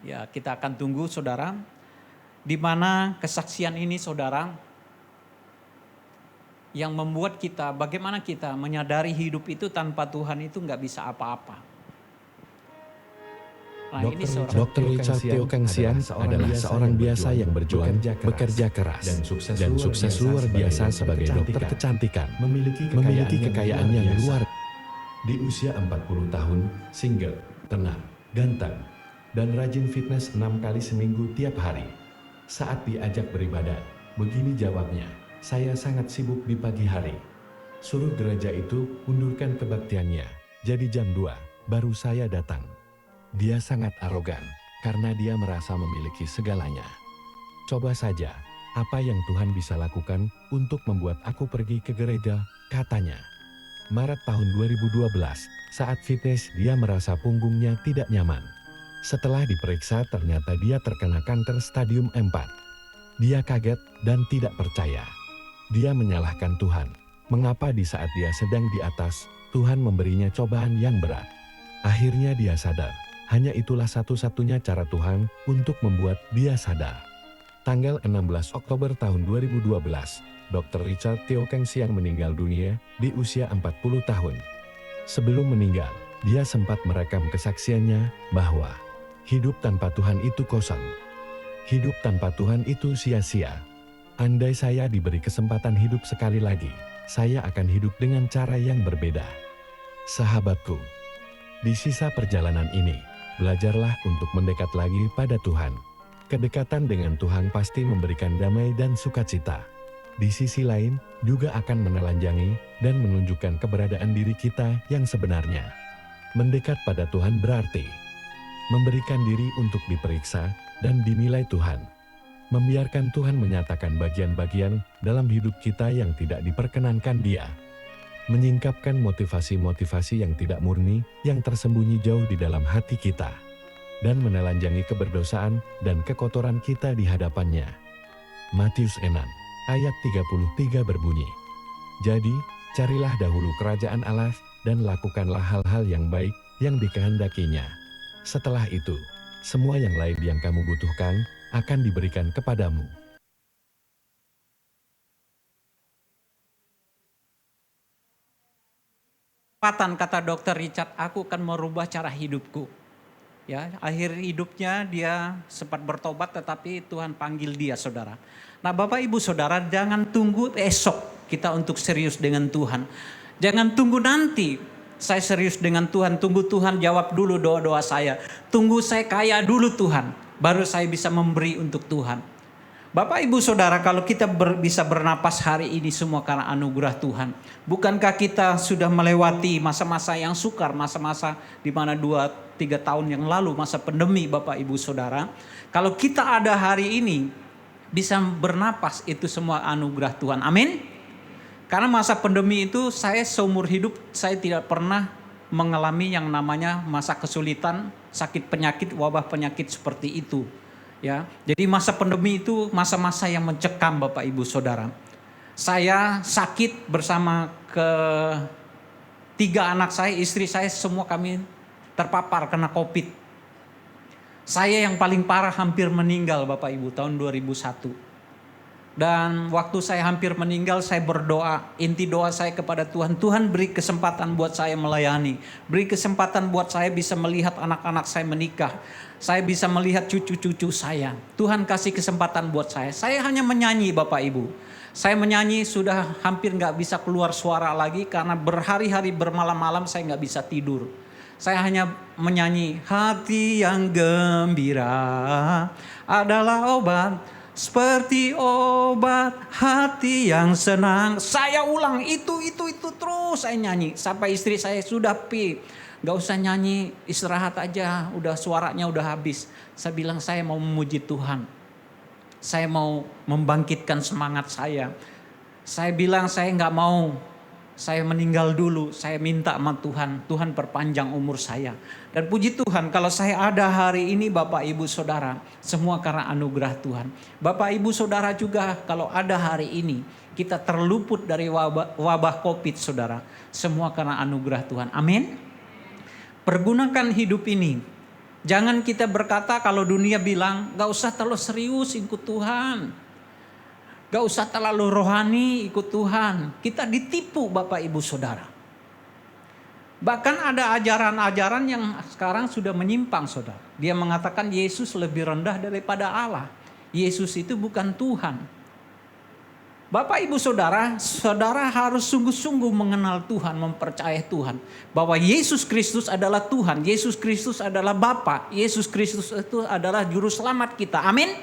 Ya, kita akan tunggu, saudara, di mana kesaksian ini, saudara, yang membuat kita, bagaimana kita menyadari hidup itu tanpa Tuhan itu nggak bisa apa-apa. Nah, ini Dr. Richard Teo Kang Sian adalah seorang biasa yang berjuang, bekerja keras, dan sukses luar biasa sebagai dokter kecantikan. Memiliki kekayaan yang luar. Di usia 40 tahun, single, tenang, ganteng, dan rajin fitness 6 kali seminggu tiap hari. Saat diajak beribadah, begini jawabnya, saya sangat sibuk di pagi hari. Suruh gereja itu undurkan kebaktiannya, jadi jam 2, baru saya datang. Dia sangat arogan, karena dia merasa memiliki segalanya. Coba saja, apa yang Tuhan bisa lakukan untuk membuat aku pergi ke gereja, katanya. Maret tahun 2012, saat fitness dia merasa punggungnya tidak nyaman. Setelah diperiksa ternyata dia terkena kanker stadium 4. Dia kaget dan tidak percaya. Dia menyalahkan Tuhan. Mengapa di saat dia sedang di atas, Tuhan memberinya cobaan yang berat. Akhirnya dia sadar, hanya itulah satu-satunya cara Tuhan untuk membuat dia sadar. Tanggal 16 Oktober tahun 2012, Dr. Richard Teo Kang Sian meninggal dunia di usia 40 tahun. Sebelum meninggal, dia sempat merekam kesaksiannya bahwa hidup tanpa Tuhan itu kosong. Hidup tanpa Tuhan itu sia-sia. Andai saya diberi kesempatan hidup sekali lagi, saya akan hidup dengan cara yang berbeda. Sahabatku, di sisa perjalanan ini, belajarlah untuk mendekat lagi pada Tuhan. Kedekatan dengan Tuhan pasti memberikan damai dan sukacita. Di sisi lain, juga akan menelanjangi dan menunjukkan keberadaan diri kita yang sebenarnya. Mendekat pada Tuhan berarti memberikan diri untuk diperiksa dan dinilai Tuhan. Membiarkan Tuhan menyatakan bagian-bagian dalam hidup kita yang tidak diperkenankan Dia. Menyingkapkan motivasi-motivasi yang tidak murni yang tersembunyi jauh di dalam hati kita. Dan menelanjangi keberdosaan dan kekotoran kita di hadapannya. Matius 6 ayat 33 berbunyi, jadi, carilah dahulu kerajaan Allah dan lakukanlah hal-hal yang baik yang dikehendakinya. Setelah itu, semua yang lain yang kamu butuhkan akan diberikan kepadamu. Kata Dr. Richard, aku akan merubah cara hidupku. Ya, akhir hidupnya dia sempat bertobat, tetapi Tuhan panggil dia, saudara. Nah, Bapak Ibu Saudara, jangan tunggu esok kita untuk serius dengan Tuhan. Jangan tunggu nanti saya serius dengan Tuhan, tunggu Tuhan jawab dulu doa-doa saya. Tunggu saya kaya dulu Tuhan, baru saya bisa memberi untuk Tuhan. Bapak Ibu Saudara, kalau kita bisa bernapas hari ini semua karena anugerah Tuhan. Bukankah kita sudah melewati masa-masa yang sukar, masa-masa di mana 2-3 tahun yang lalu, masa pandemi Bapak Ibu Saudara. Kalau kita ada hari ini, bisa bernapas, itu semua anugerah Tuhan. Amin. Karena masa pandemi itu saya seumur hidup, saya tidak pernah mengalami yang namanya masa kesulitan, sakit penyakit, wabah penyakit seperti itu. Ya, jadi masa pandemi itu masa-masa yang mencekam Bapak Ibu Saudara. Saya sakit bersama ketiga anak saya, istri saya, semua kami terpapar kena COVID. Saya yang paling parah hampir meninggal Bapak Ibu tahun 2001. Dan waktu saya hampir meninggal, saya berdoa. Inti doa saya kepada Tuhan, Tuhan beri kesempatan buat saya melayani. Beri kesempatan buat saya bisa melihat anak-anak saya menikah. Saya bisa melihat cucu-cucu saya. Tuhan kasih kesempatan buat saya. Saya hanya menyanyi Bapak Ibu. Saya menyanyi sudah hampir gak bisa keluar suara lagi karena berhari-hari bermalam-malam saya gak bisa tidur. Saya hanya menyanyi, hati yang gembira adalah obat. Seperti obat hati yang senang. Saya ulang itu terus saya nyanyi. Sampai istri saya sudah gak usah nyanyi, istirahat aja. Udah suaranya udah habis. Saya bilang saya mau memuji Tuhan. Saya mau membangkitkan semangat saya. Saya bilang saya gak mau saya meninggal dulu. Saya minta sama Tuhan. Tuhan perpanjang umur saya. Dan puji Tuhan kalau saya ada hari ini Bapak Ibu Saudara. Semua karena anugerah Tuhan. Bapak Ibu Saudara juga kalau ada hari ini. Kita terluput dari wabah COVID Saudara. Semua karena anugerah Tuhan. Amin. Pergunakan hidup ini. Jangan kita berkata kalau dunia bilang gak usah terlalu serius ikut Tuhan. Gak usah terlalu rohani ikut Tuhan. Kita ditipu Bapak Ibu Saudara. Bahkan ada ajaran-ajaran yang sekarang sudah menyimpang Saudara. Dia mengatakan Yesus lebih rendah daripada Allah. Yesus itu bukan Tuhan. Bapak Ibu Saudara, saudara harus sungguh-sungguh mengenal Tuhan, mempercayai Tuhan. Bahwa Yesus Kristus adalah Tuhan, Yesus Kristus adalah Bapa, Yesus Kristus itu adalah Juru Selamat kita. Amin.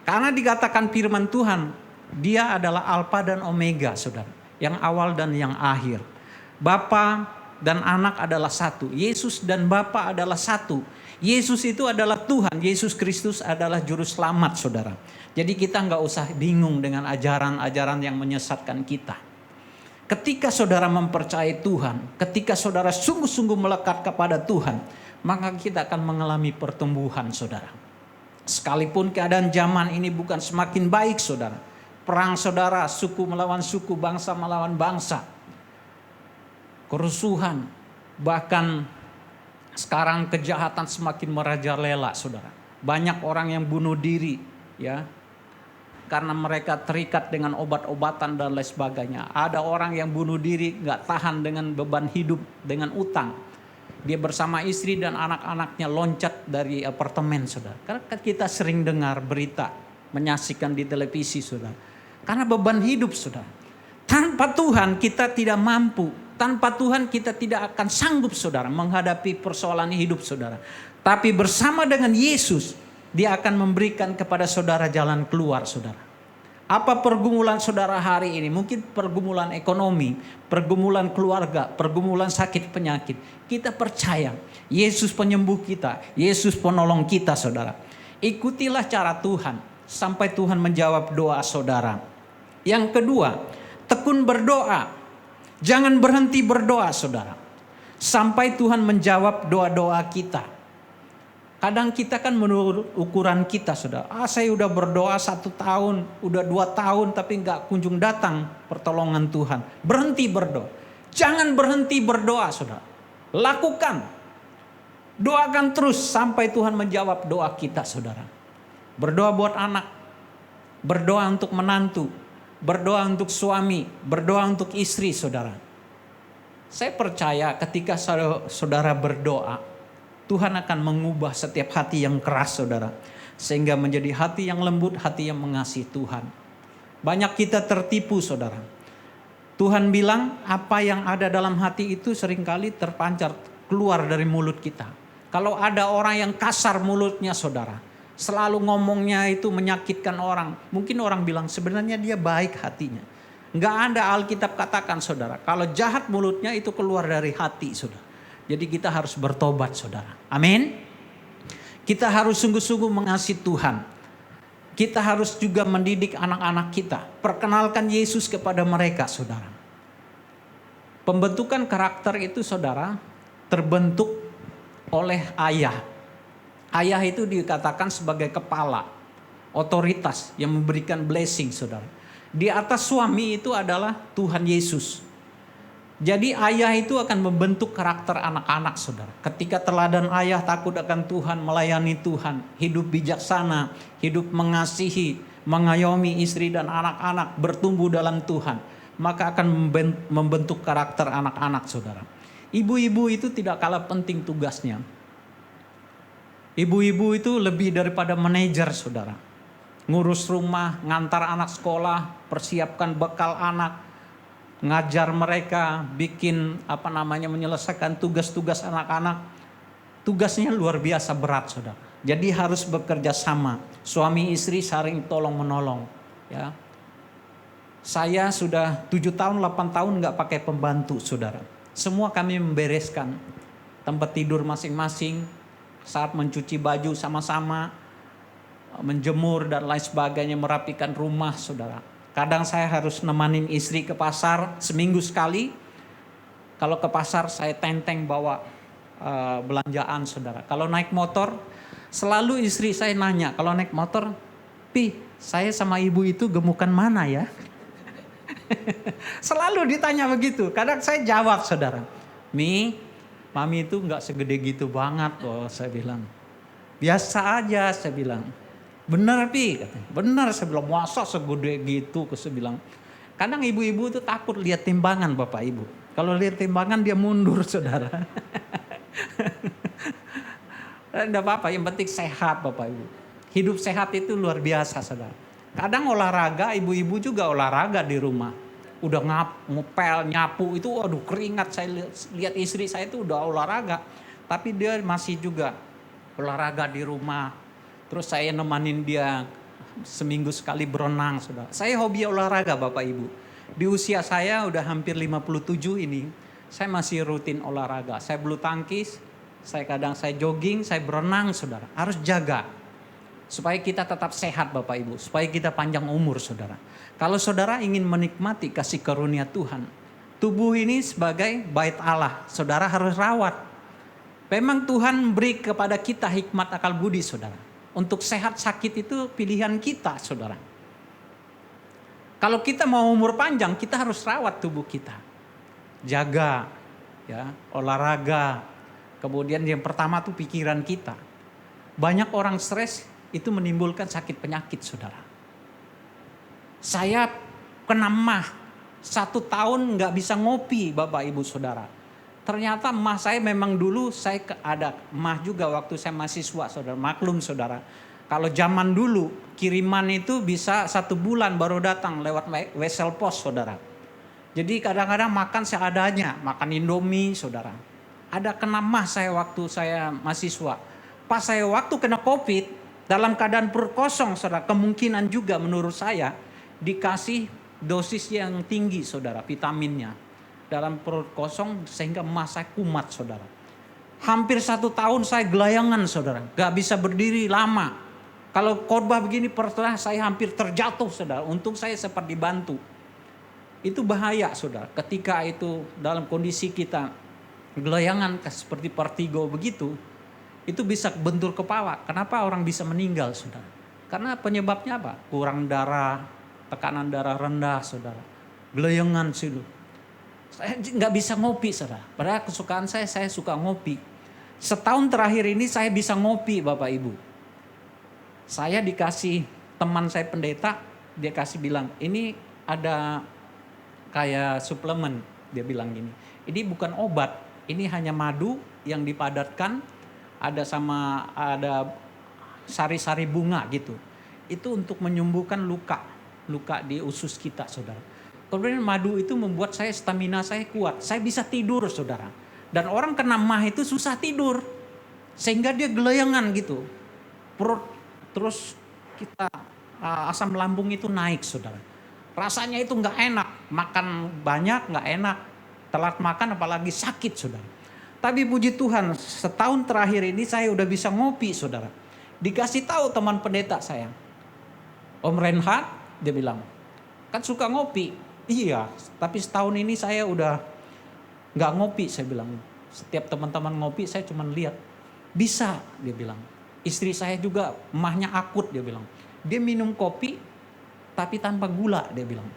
Karena dikatakan firman Tuhan, Dia adalah Alfa dan Omega Saudara. Yang awal dan yang akhir. Bapa dan anak adalah satu. Yesus dan Bapa adalah satu. Yesus itu adalah Tuhan. Yesus Kristus adalah Juru Selamat Saudara. Jadi kita gak usah bingung dengan ajaran-ajaran yang menyesatkan kita. Ketika saudara mempercayai Tuhan, ketika saudara sungguh-sungguh melekat kepada Tuhan, maka kita akan mengalami pertumbuhan saudara. Sekalipun keadaan zaman ini bukan semakin baik saudara. Perang saudara, suku melawan suku, bangsa melawan bangsa. Kerusuhan, bahkan sekarang kejahatan semakin merajalela saudara. Banyak orang yang bunuh diri ya. Karena mereka terikat dengan obat-obatan dan lain sebagainya. Ada orang yang bunuh diri gak tahan dengan beban hidup, dengan utang. Dia bersama istri dan anak-anaknya loncat dari apartemen saudara. Karena kita sering dengar berita, menyaksikan di televisi saudara. Karena beban hidup saudara. Tanpa Tuhan kita tidak mampu. Tanpa Tuhan kita tidak akan sanggup saudara menghadapi persoalan hidup saudara. Tapi bersama dengan Yesus, Dia akan memberikan kepada saudara jalan keluar saudara. Apa pergumulan saudara hari ini? Mungkin pergumulan ekonomi, pergumulan keluarga, pergumulan sakit penyakit. Kita percaya Yesus penyembuh kita, Yesus penolong kita saudara. Ikutilah cara Tuhan sampai Tuhan menjawab doa saudara. Yang kedua, tekun berdoa. Jangan berhenti berdoa saudara. Sampai Tuhan menjawab doa-doa kita. Kadang kita kan menurut ukuran kita saudara. Saya udah berdoa 1 tahun, udah 2 tahun tapi gak kunjung datang pertolongan Tuhan. Berhenti berdoa. Jangan berhenti berdoa saudara. Lakukan. Doakan terus sampai Tuhan menjawab doa kita saudara. Berdoa buat anak. Berdoa untuk menantu. Berdoa untuk suami, berdoa untuk istri saudara. Saya percaya ketika saudara berdoa, Tuhan akan mengubah setiap hati yang keras saudara. Sehingga menjadi hati yang lembut, hati yang mengasihi Tuhan. Banyak kita tertipu saudara. Tuhan bilang apa yang ada dalam hati itu seringkali terpancar keluar dari mulut kita. Kalau ada orang yang kasar mulutnya saudara, selalu ngomongnya itu menyakitkan orang. Mungkin orang bilang sebenarnya dia baik hatinya. Enggak ada Alkitab katakan saudara. Kalau jahat mulutnya itu keluar dari hati saudara. Jadi kita harus bertobat saudara. Amin. Kita harus sungguh-sungguh mengasihi Tuhan. Kita harus juga mendidik anak-anak kita. Perkenalkan Yesus kepada mereka saudara. Pembentukan karakter itu saudara terbentuk oleh ayah. Ayah itu dikatakan sebagai kepala, otoritas yang memberikan blessing saudara. Di atas suami itu adalah Tuhan Yesus. Jadi ayah itu akan membentuk karakter anak-anak saudara. Ketika teladan ayah takut akan Tuhan, melayani Tuhan, hidup bijaksana, hidup mengasihi, mengayomi istri dan anak-anak bertumbuh dalam Tuhan, maka akan membentuk karakter anak-anak saudara. Ibu-ibu itu tidak kalah penting tugasnya. Ibu-ibu itu lebih daripada manajer saudara. Ngurus rumah, ngantar anak sekolah, persiapkan bekal anak, ngajar mereka, bikin menyelesaikan tugas-tugas anak-anak. Tugasnya luar biasa berat saudara. Jadi harus bekerja sama. Suami istri saling tolong menolong. Ya. Saya sudah 7 tahun, 8 tahun nggak pakai pembantu saudara. Semua kami membereskan. Tempat tidur masing-masing. Saat mencuci baju sama-sama. Menjemur dan lain sebagainya. Merapikan rumah saudara. Kadang saya harus nemanin istri ke pasar seminggu sekali. Kalau ke pasar saya tenteng bawa belanjaan saudara. Kalau naik motor, selalu istri saya nanya, kalau naik motor, "Pi, saya sama ibu itu gemukan mana ya?" Selalu ditanya begitu. Kadang saya jawab saudara, Mami itu gak segede gitu banget loh, saya bilang. Biasa aja, saya bilang. Bener Pi, bener, saya bilang, masa segede gitu, saya bilang. Kadang ibu-ibu itu takut lihat timbangan Bapak Ibu. Kalau lihat timbangan dia mundur saudara. Tidak apa-apa, yang penting sehat Bapak Ibu. Hidup sehat itu luar biasa saudara. Kadang olahraga, ibu-ibu juga olahraga di rumah. Udah ngepel, nyapu itu, waduh keringat. Saya lihat istri saya itu udah olahraga. Tapi dia masih juga olahraga di rumah. Terus saya nemanin dia seminggu sekali berenang saudara. Saya hobi olahraga Bapak Ibu. Di usia saya udah hampir 57 ini. Saya masih rutin olahraga. Saya bulu tangkis, saya jogging, saya berenang saudara. Harus jaga. Supaya kita tetap sehat Bapak Ibu. Supaya kita panjang umur saudara. Kalau saudara ingin menikmati kasih karunia Tuhan. Tubuh ini sebagai bait Allah. Saudara harus rawat. Memang Tuhan beri kepada kita hikmat akal budi saudara. Untuk sehat sakit itu pilihan kita saudara. Kalau kita mau umur panjang kita harus rawat tubuh kita. Jaga, ya, olahraga. Kemudian yang pertama tuh pikiran kita. Banyak orang stres itu menimbulkan sakit penyakit saudara. Saya kena mah 1 tahun nggak bisa ngopi Bapak Ibu saudara. Ternyata mah saya memang dulu saya ada mah juga waktu saya mahasiswa saudara. Maklum saudara. Kalau zaman dulu kiriman itu bisa 1 bulan baru datang lewat wesel pos saudara. Jadi kadang-kadang makan seadanya, makan Indomie saudara. Ada kena mah saya waktu saya mahasiswa. Pas saya waktu kena COVID, dalam keadaan perut kosong saudara, kemungkinan juga menurut saya dikasih dosis yang tinggi saudara, vitaminnya. Dalam perut kosong sehingga mah saya kumat saudara. Hampir 1 tahun saya gelayangan saudara, gak bisa berdiri lama. Kalau khotbah begini pernah saya hampir terjatuh saudara, untung saya sempat dibantu. Itu bahaya saudara, ketika itu dalam kondisi kita gelayangan seperti vertigo begitu, itu bisa bentur kepala. Kenapa orang bisa meninggal saudara? Karena penyebabnya apa? Kurang darah, tekanan darah rendah saudara. Gelayangan situ. Saya nggak bisa ngopi saudara. Padahal kesukaan saya suka ngopi. Setahun terakhir ini saya bisa ngopi Bapak Ibu. Saya dikasih teman saya pendeta, dia kasih bilang, ini ada kayak suplemen, dia bilang gini. Ini bukan obat, ini hanya madu yang dipadatkan, ada sari-sari bunga gitu. Itu untuk menyembuhkan luka di usus kita saudara. Kemudian madu itu membuat stamina saya kuat, saya bisa tidur saudara. Dan orang kena mah itu susah tidur, sehingga dia gelayangan gitu. Perut terus kita asam lambung itu naik saudara. Rasanya itu nggak enak, makan banyak nggak enak, telat makan apalagi sakit saudara. Tapi puji Tuhan setahun terakhir ini saya udah bisa ngopi saudara. Dikasih tahu teman pendeta saya, Om Renhat, dia bilang, kan suka ngopi. Iya, tapi setahun ini saya udah nggak ngopi, saya bilang. Setiap teman-teman ngopi saya cuma lihat. Bisa, dia bilang. Istri saya juga emahnya akut, dia bilang. Dia minum kopi tapi tanpa gula, dia bilang.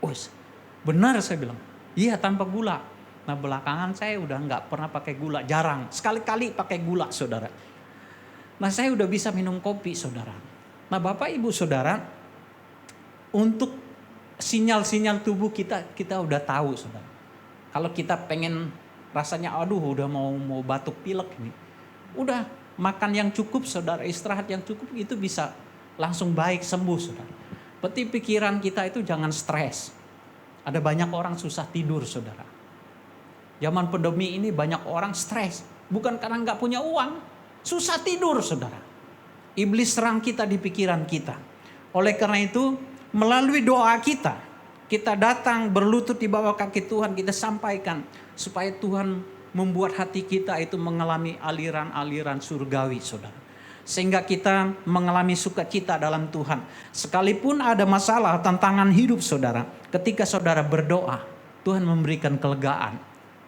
Wes, benar saya bilang. Iya, tanpa gula. Nah belakangan saya udah nggak pernah pakai gula, jarang. Sekali-kali pakai gula saudara. Nah saya udah bisa minum kopi saudara. Nah Bapak Ibu Saudara, untuk sinyal-sinyal tubuh kita udah tahu saudara. Kalau kita pengen rasanya aduh udah mau batuk pilek nih, udah makan yang cukup saudara, istirahat yang cukup, itu bisa langsung baik sembuh saudara. Berarti pikiran kita itu jangan stres. Ada banyak orang susah tidur saudara. Zaman pandemi ini banyak orang stres, bukan karena nggak punya uang, susah tidur saudara. Iblis serang kita di pikiran kita. Oleh karena itu, melalui doa kita datang berlutut di bawah kaki Tuhan, kita sampaikan supaya Tuhan membuat hati kita itu mengalami aliran-aliran surgawi saudara. Sehingga kita mengalami sukacita dalam Tuhan. Sekalipun ada masalah, tantangan hidup saudara, ketika saudara berdoa, Tuhan memberikan kelegaan.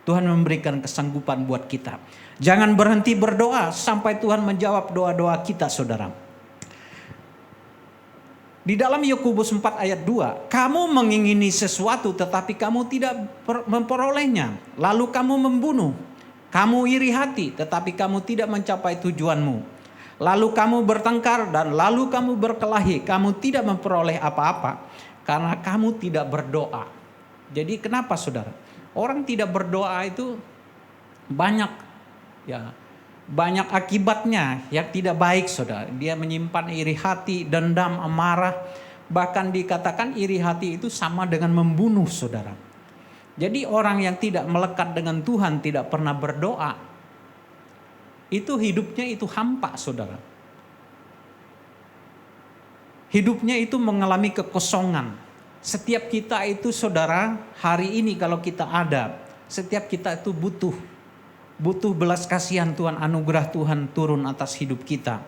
Tuhan memberikan kesanggupan buat kita. Jangan berhenti berdoa sampai Tuhan menjawab doa-doa kita saudara. Di dalam Yakobus 4 ayat 2, kamu mengingini sesuatu tetapi kamu tidak memperolehnya. Lalu kamu membunuh. Kamu iri hati tetapi kamu tidak mencapai tujuanmu. Lalu kamu bertengkar dan lalu kamu berkelahi. Kamu tidak memperoleh apa-apa karena kamu tidak berdoa. Jadi kenapa saudara? Orang tidak berdoa itu banyak akibatnya yang tidak baik saudara. Dia menyimpan iri hati, dendam, amarah. Bahkan dikatakan iri hati itu sama dengan membunuh saudara. Jadi orang yang tidak melekat dengan Tuhan, tidak pernah berdoa, itu hidupnya itu hampa saudara. Hidupnya itu mengalami kekosongan. Setiap kita itu saudara, hari ini kalau kita ada, setiap kita itu butuh belas kasihan Tuhan, anugerah Tuhan turun atas hidup kita.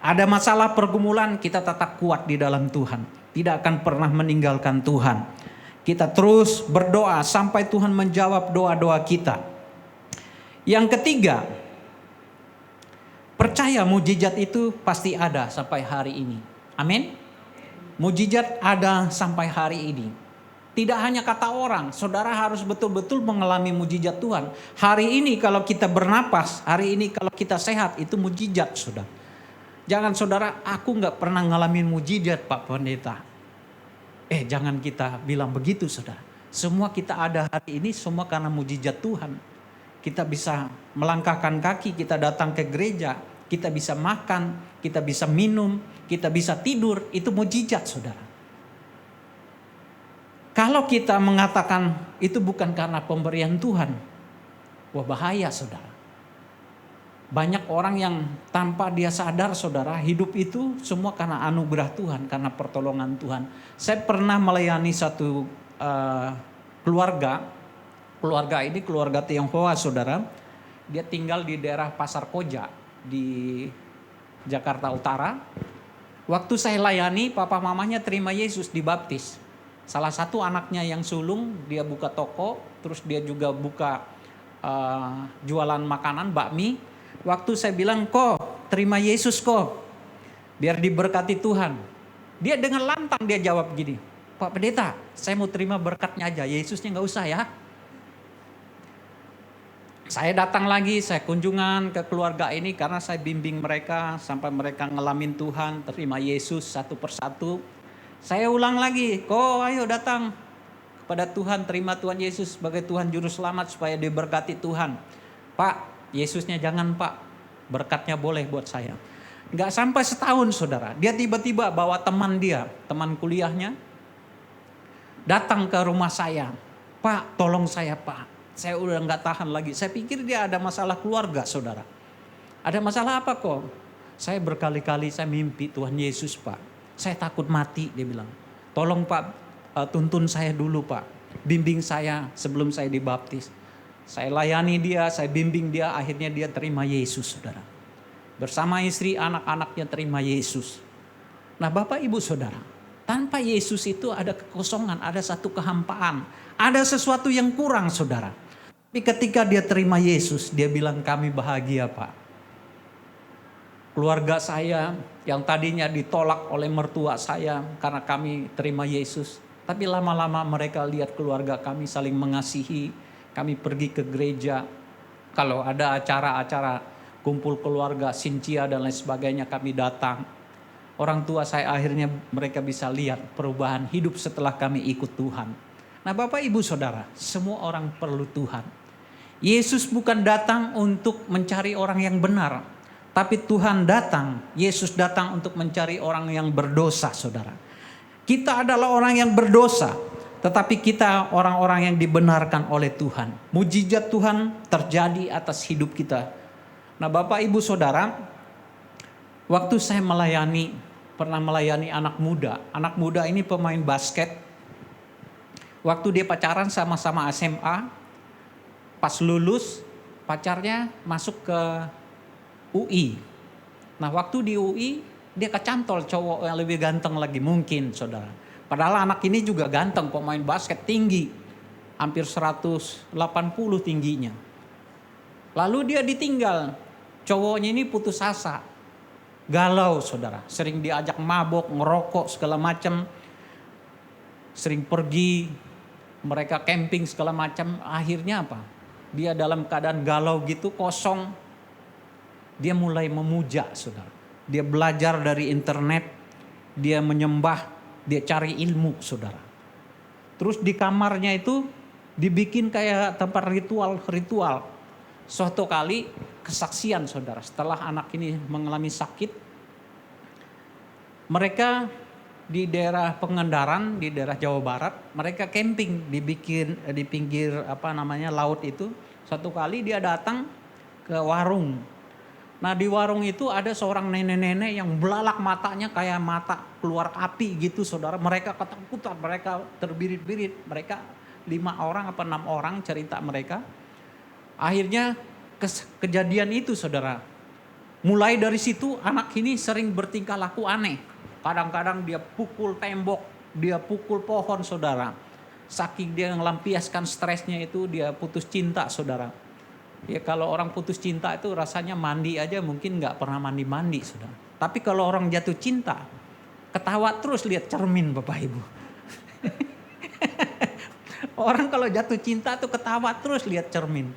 Ada masalah pergumulan, kita tetap kuat di dalam Tuhan. Tidak akan pernah meninggalkan Tuhan. Kita terus berdoa sampai Tuhan menjawab doa-doa kita. Yang ketiga, percaya mujizat itu pasti ada sampai hari ini. Amin. Mujizat ada sampai hari ini. Tidak hanya kata orang, saudara harus betul-betul mengalami mujizat Tuhan. Hari ini kalau kita bernapas, hari ini kalau kita sehat, itu mujizat saudara. Jangan saudara, aku gak pernah ngalamin mujizat Pak Pendeta. Jangan kita bilang begitu saudara. Semua kita ada hari ini, semua karena mujizat Tuhan. Kita bisa melangkahkan kaki, kita datang ke gereja, kita bisa makan, kita bisa minum, kita bisa tidur, itu mujizat saudara. Kalau kita mengatakan itu bukan karena pemberian Tuhan, wah bahaya saudara. Banyak orang yang tanpa dia sadar saudara, hidup itu semua karena anugerah Tuhan, karena pertolongan Tuhan. Saya pernah melayani satu keluarga ini keluarga Tionghoa saudara. Dia tinggal di daerah Pasar Koja di Jakarta Utara. Waktu saya layani, papa mamanya terima Yesus, dibaptis. Salah satu anaknya yang sulung, dia buka toko, terus dia juga buka jualan makanan, bakmi. Waktu saya bilang, kok terima Yesus kok, biar diberkati Tuhan. Dia dengan lantang dia jawab gini, Pak Pendeta, saya mau terima berkatnya aja, Yesusnya gak usah ya. Saya datang lagi, saya kunjungan ke keluarga ini karena saya bimbing mereka sampai mereka ngalamin Tuhan, terima Yesus satu persatu. Saya ulang lagi, kok ayo datang kepada Tuhan, terima Tuhan Yesus sebagai Tuhan Juru Selamat supaya diberkati Tuhan. Pak, Yesusnya jangan Pak, berkatnya boleh buat saya. Gak sampai setahun saudara, dia tiba-tiba bawa teman dia, teman kuliahnya, datang ke rumah saya. Pak, tolong saya Pak, saya udah gak tahan lagi. Saya pikir dia ada masalah keluarga saudara. Ada masalah apa kok? Saya berkali-kali saya mimpi Tuhan Yesus Pak. Saya takut mati, dia bilang. Tolong Pak, tuntun saya dulu Pak. Bimbing saya sebelum saya dibaptis. Saya layani dia, saya bimbing dia, akhirnya dia terima Yesus saudara. Bersama istri, anak-anaknya terima Yesus. Nah Bapak Ibu Saudara, tanpa Yesus itu ada kekosongan, ada satu kehampaan. Ada sesuatu yang kurang saudara. Tapi ketika dia terima Yesus, dia bilang kami bahagia Pak. Keluarga saya yang tadinya ditolak oleh mertua saya karena kami terima Yesus. Tapi lama-lama mereka lihat keluarga kami saling mengasihi. Kami pergi ke gereja. Kalau ada acara-acara kumpul keluarga, Sincia dan lain sebagainya kami datang. Orang tua saya akhirnya mereka bisa lihat perubahan hidup setelah kami ikut Tuhan. Nah Bapak Ibu Saudara, semua orang perlu Tuhan. Yesus bukan datang untuk mencari orang yang benar. Tapi Tuhan datang, Yesus datang untuk mencari orang yang berdosa saudara. Kita adalah orang yang berdosa. Tetapi kita orang-orang yang dibenarkan oleh Tuhan. Mujizat Tuhan terjadi atas hidup kita. Nah Bapak Ibu Saudara, waktu saya pernah melayani anak muda. Anak muda ini pemain basket. Waktu dia pacaran sama-sama SMA, pas lulus pacarnya masuk ke UI. Nah waktu di UI dia kecantol cowok yang lebih ganteng lagi mungkin saudara. Padahal anak ini juga ganteng, pemain basket tinggi. Hampir 180 tingginya. Lalu dia ditinggal. Cowoknya ini putus asa. Galau saudara. Sering diajak mabok, ngerokok segala macam. Sering pergi. Mereka camping segala macam. Akhirnya apa? Dia dalam keadaan galau gitu, kosong. Dia mulai memuja saudara. Dia belajar dari internet. Dia menyembah. Dia cari ilmu saudara. Terus di kamarnya itu dibikin kayak tempat ritual. Suatu kali kesaksian saudara. Setelah anak ini mengalami sakit. Mereka di daerah Pangandaran, di daerah Jawa Barat. Mereka camping di pinggir laut itu. Suatu kali dia datang ke warung. Nah di warung itu ada seorang nenek-nenek yang belalak matanya kayak mata keluar api gitu saudara. Mereka ketakutan, mereka terbirit-birit. Mereka 5 orang apa 6 orang cerita mereka. Akhirnya kejadian itu saudara. Mulai dari situ anak ini sering bertingkah laku aneh. Kadang-kadang dia pukul tembok, dia pukul pohon saudara. Saking dia melampiaskan stresnya itu dia putus cinta saudara. Ya kalau orang putus cinta itu rasanya mandi aja mungkin gak pernah mandi-mandi saudara. Tapi kalau orang jatuh cinta, ketawa terus lihat cermin Bapak Ibu. Orang kalau jatuh cinta tuh ketawa terus lihat cermin.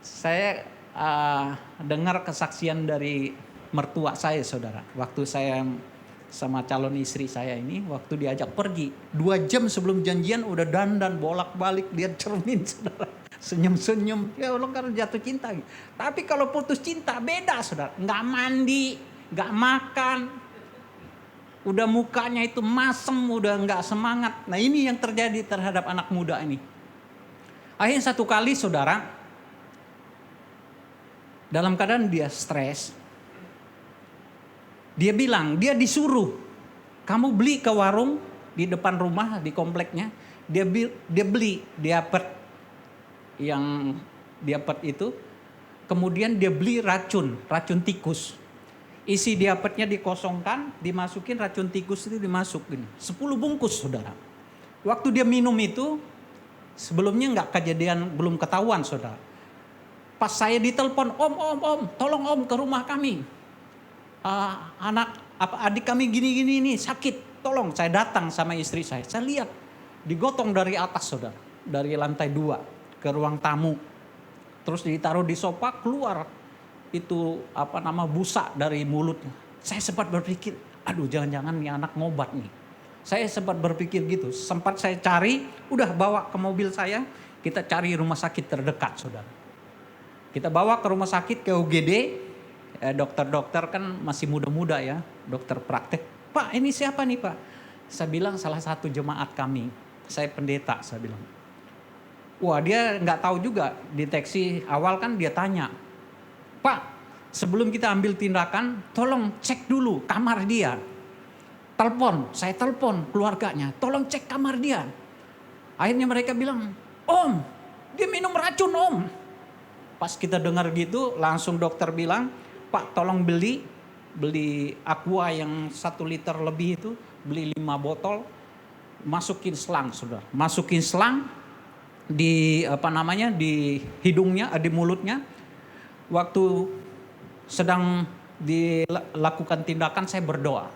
Saya dengar kesaksian dari mertua saya saudara. Waktu saya sama calon istri saya ini, waktu diajak pergi. 2 jam sebelum janjian udah dandan bolak-balik lihat cermin saudara. Senyum-senyum, ya Allah karena jatuh cinta. Tapi kalau putus cinta beda saudara. Nggak mandi, nggak makan. Udah mukanya itu masem, udah nggak semangat. Nah ini yang terjadi terhadap anak muda ini. Akhirnya satu kali saudara, dalam keadaan dia stres. Dia bilang, dia disuruh. Kamu beli ke warung di depan rumah, di kompleknya. Dia beli diapet. Yang diapet itu, kemudian dia beli racun tikus. Isi diapetnya dikosongkan, dimasukin racun tikus itu dimasukin. 10 bungkus saudara. Waktu dia minum itu, sebelumnya nggak kejadian, belum ketahuan saudara. Pas saya ditelepon, om, tolong om ke rumah kami. Adik kami gini ini sakit, tolong. Saya datang sama istri saya lihat digotong dari atas saudara, dari lantai 2. Ke ruang tamu, terus ditaruh di sofa, keluar itu busa dari mulutnya. Saya sempat berpikir, aduh jangan-jangan nih anak ngobat nih. Saya sempat berpikir gitu, sempat saya cari, udah bawa ke mobil saya, kita cari rumah sakit terdekat saudara. Kita bawa ke rumah sakit ke UGD, dokter-dokter kan masih muda-muda ya, dokter praktek. Pak ini siapa nih Pak? Saya bilang salah satu jemaat kami, saya pendeta saya bilang. Wah dia nggak tahu juga, deteksi awal kan dia tanya, Pak sebelum kita ambil tindakan tolong cek dulu kamar dia. Saya telepon keluarganya, tolong cek kamar dia. Akhirnya mereka bilang, Om dia minum racun Om. Pas kita dengar gitu langsung dokter bilang, Pak tolong beli aqua yang 1 liter lebih itu, beli 5 botol, masukin selang saudara, masukin selang. Di di hidungnya, di mulutnya. Waktu sedang dilakukan tindakan saya berdoa.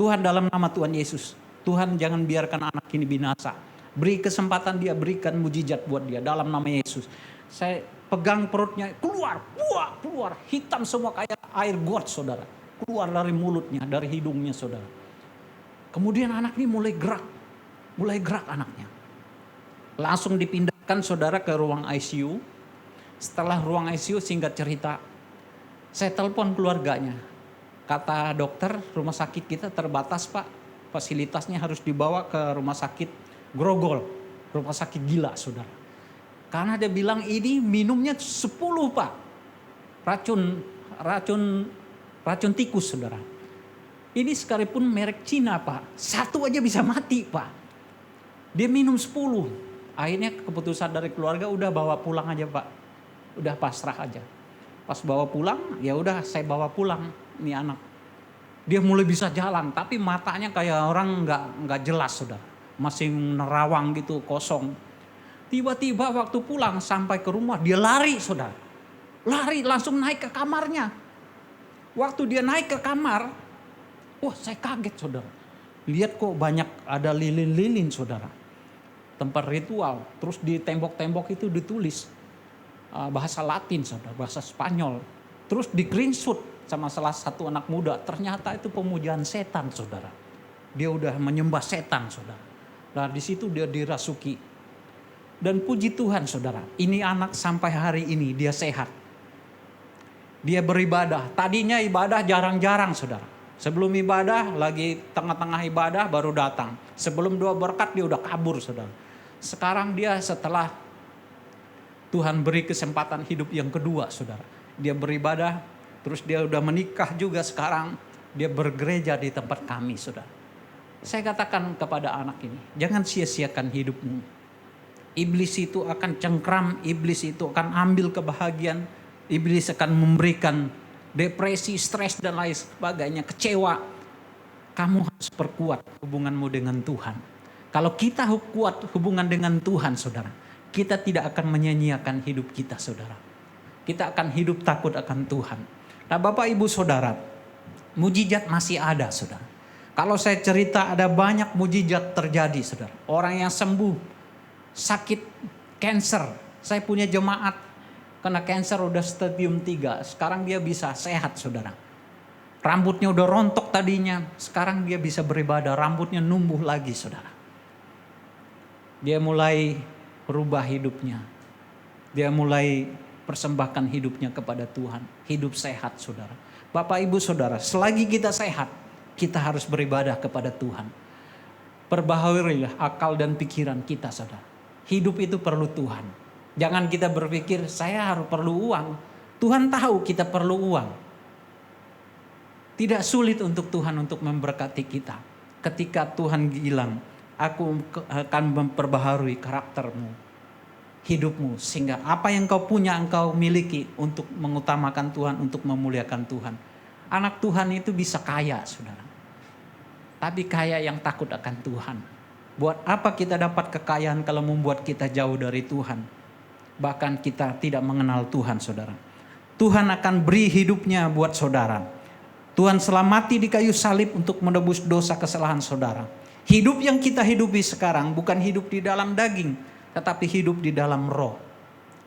Tuhan dalam nama Tuhan Yesus, Tuhan jangan biarkan anak ini binasa. Beri kesempatan dia, berikan mujizat buat dia dalam nama Yesus. Saya pegang perutnya, keluar hitam semua kayak air got saudara. keluar dari mulutnya, dari hidungnya saudara. Kemudian anak ini mulai gerak anaknya. Langsung dipindahkan saudara ke ruang ICU. Setelah ruang ICU, singkat cerita, saya telepon keluarganya. Kata dokter, rumah sakit kita terbatas pak, fasilitasnya harus dibawa ke rumah sakit Grogol, rumah sakit gila saudara. Karena dia bilang ini minumnya 10 pak, racun tikus saudara. Ini sekalipun merek Cina pak, 1 aja bisa mati pak. Dia minum 10, akhirnya keputusan dari keluarga udah bawa pulang aja pak, udah pasrah aja. Pas bawa pulang, ya udah saya bawa pulang nih anak. Dia mulai bisa jalan, tapi matanya kayak orang nggak jelas saudara, masih nerawang gitu, kosong. Tiba-tiba waktu pulang sampai ke rumah dia lari saudara, lari langsung naik ke kamarnya. Waktu dia naik ke kamar, wah saya kaget saudara, lihat kok banyak ada lilin-lilin saudara, tempat ritual. Terus di tembok-tembok itu ditulis bahasa Latin saudara, bahasa Spanyol. Terus di screenshot sama salah satu anak muda, ternyata itu pemujaan setan saudara. Dia udah menyembah setan saudara. Nah di situ dia dirasuki. Dan puji Tuhan saudara, ini anak sampai hari ini dia sehat. Dia beribadah, tadinya ibadah jarang-jarang saudara. Sebelum ibadah, lagi tengah-tengah ibadah baru datang. Sebelum doa berkat dia udah kabur saudara. Sekarang dia setelah Tuhan beri kesempatan hidup yang kedua saudara. Dia beribadah, terus dia udah menikah juga sekarang. Dia bergereja di tempat kami saudara. Saya katakan kepada anak ini, jangan sia-siakan hidupmu. Iblis itu akan cengkram, iblis itu akan ambil kebahagiaan. Iblis akan memberikan depresi, stres dan lain sebagainya, kecewa. Kamu harus perkuat hubunganmu dengan Tuhan. Kalau kita kuat hubungan dengan Tuhan saudara, kita tidak akan menyia-nyiakan hidup kita saudara. Kita akan hidup takut akan Tuhan. Nah Bapak Ibu Saudara, mujizat masih ada saudara. Kalau saya cerita ada banyak mujizat terjadi saudara. Orang yang sembuh, sakit cancer. Saya punya jemaat kena cancer udah stadium 3. Sekarang dia bisa sehat saudara. Rambutnya udah rontok tadinya. Sekarang dia bisa beribadah, rambutnya numbuh lagi saudara. Dia mulai berubah hidupnya. Dia mulai persembahkan hidupnya kepada Tuhan. Hidup sehat saudara. Bapak Ibu Saudara, selagi kita sehat, kita harus beribadah kepada Tuhan. Perbaharui akal dan pikiran kita saudara. Hidup itu perlu Tuhan. Jangan kita berpikir saya harus perlu uang. Tuhan tahu kita perlu uang. Tidak sulit untuk Tuhan untuk memberkati kita. Ketika Tuhan bilang, aku akan memperbaharui karaktermu, hidupmu. Sehingga apa yang kau punya engkau miliki untuk mengutamakan Tuhan, untuk memuliakan Tuhan. Anak Tuhan itu bisa kaya saudara. Tapi kaya yang takut akan Tuhan. Buat apa kita dapat kekayaan kalau membuat kita jauh dari Tuhan? Bahkan kita tidak mengenal Tuhan saudara. Tuhan akan beri hidupnya buat saudara. Tuhan telah mati di kayu salib untuk menebus dosa kesalahan saudara. Hidup yang kita hidupi sekarang bukan hidup di dalam daging, tetapi hidup di dalam roh.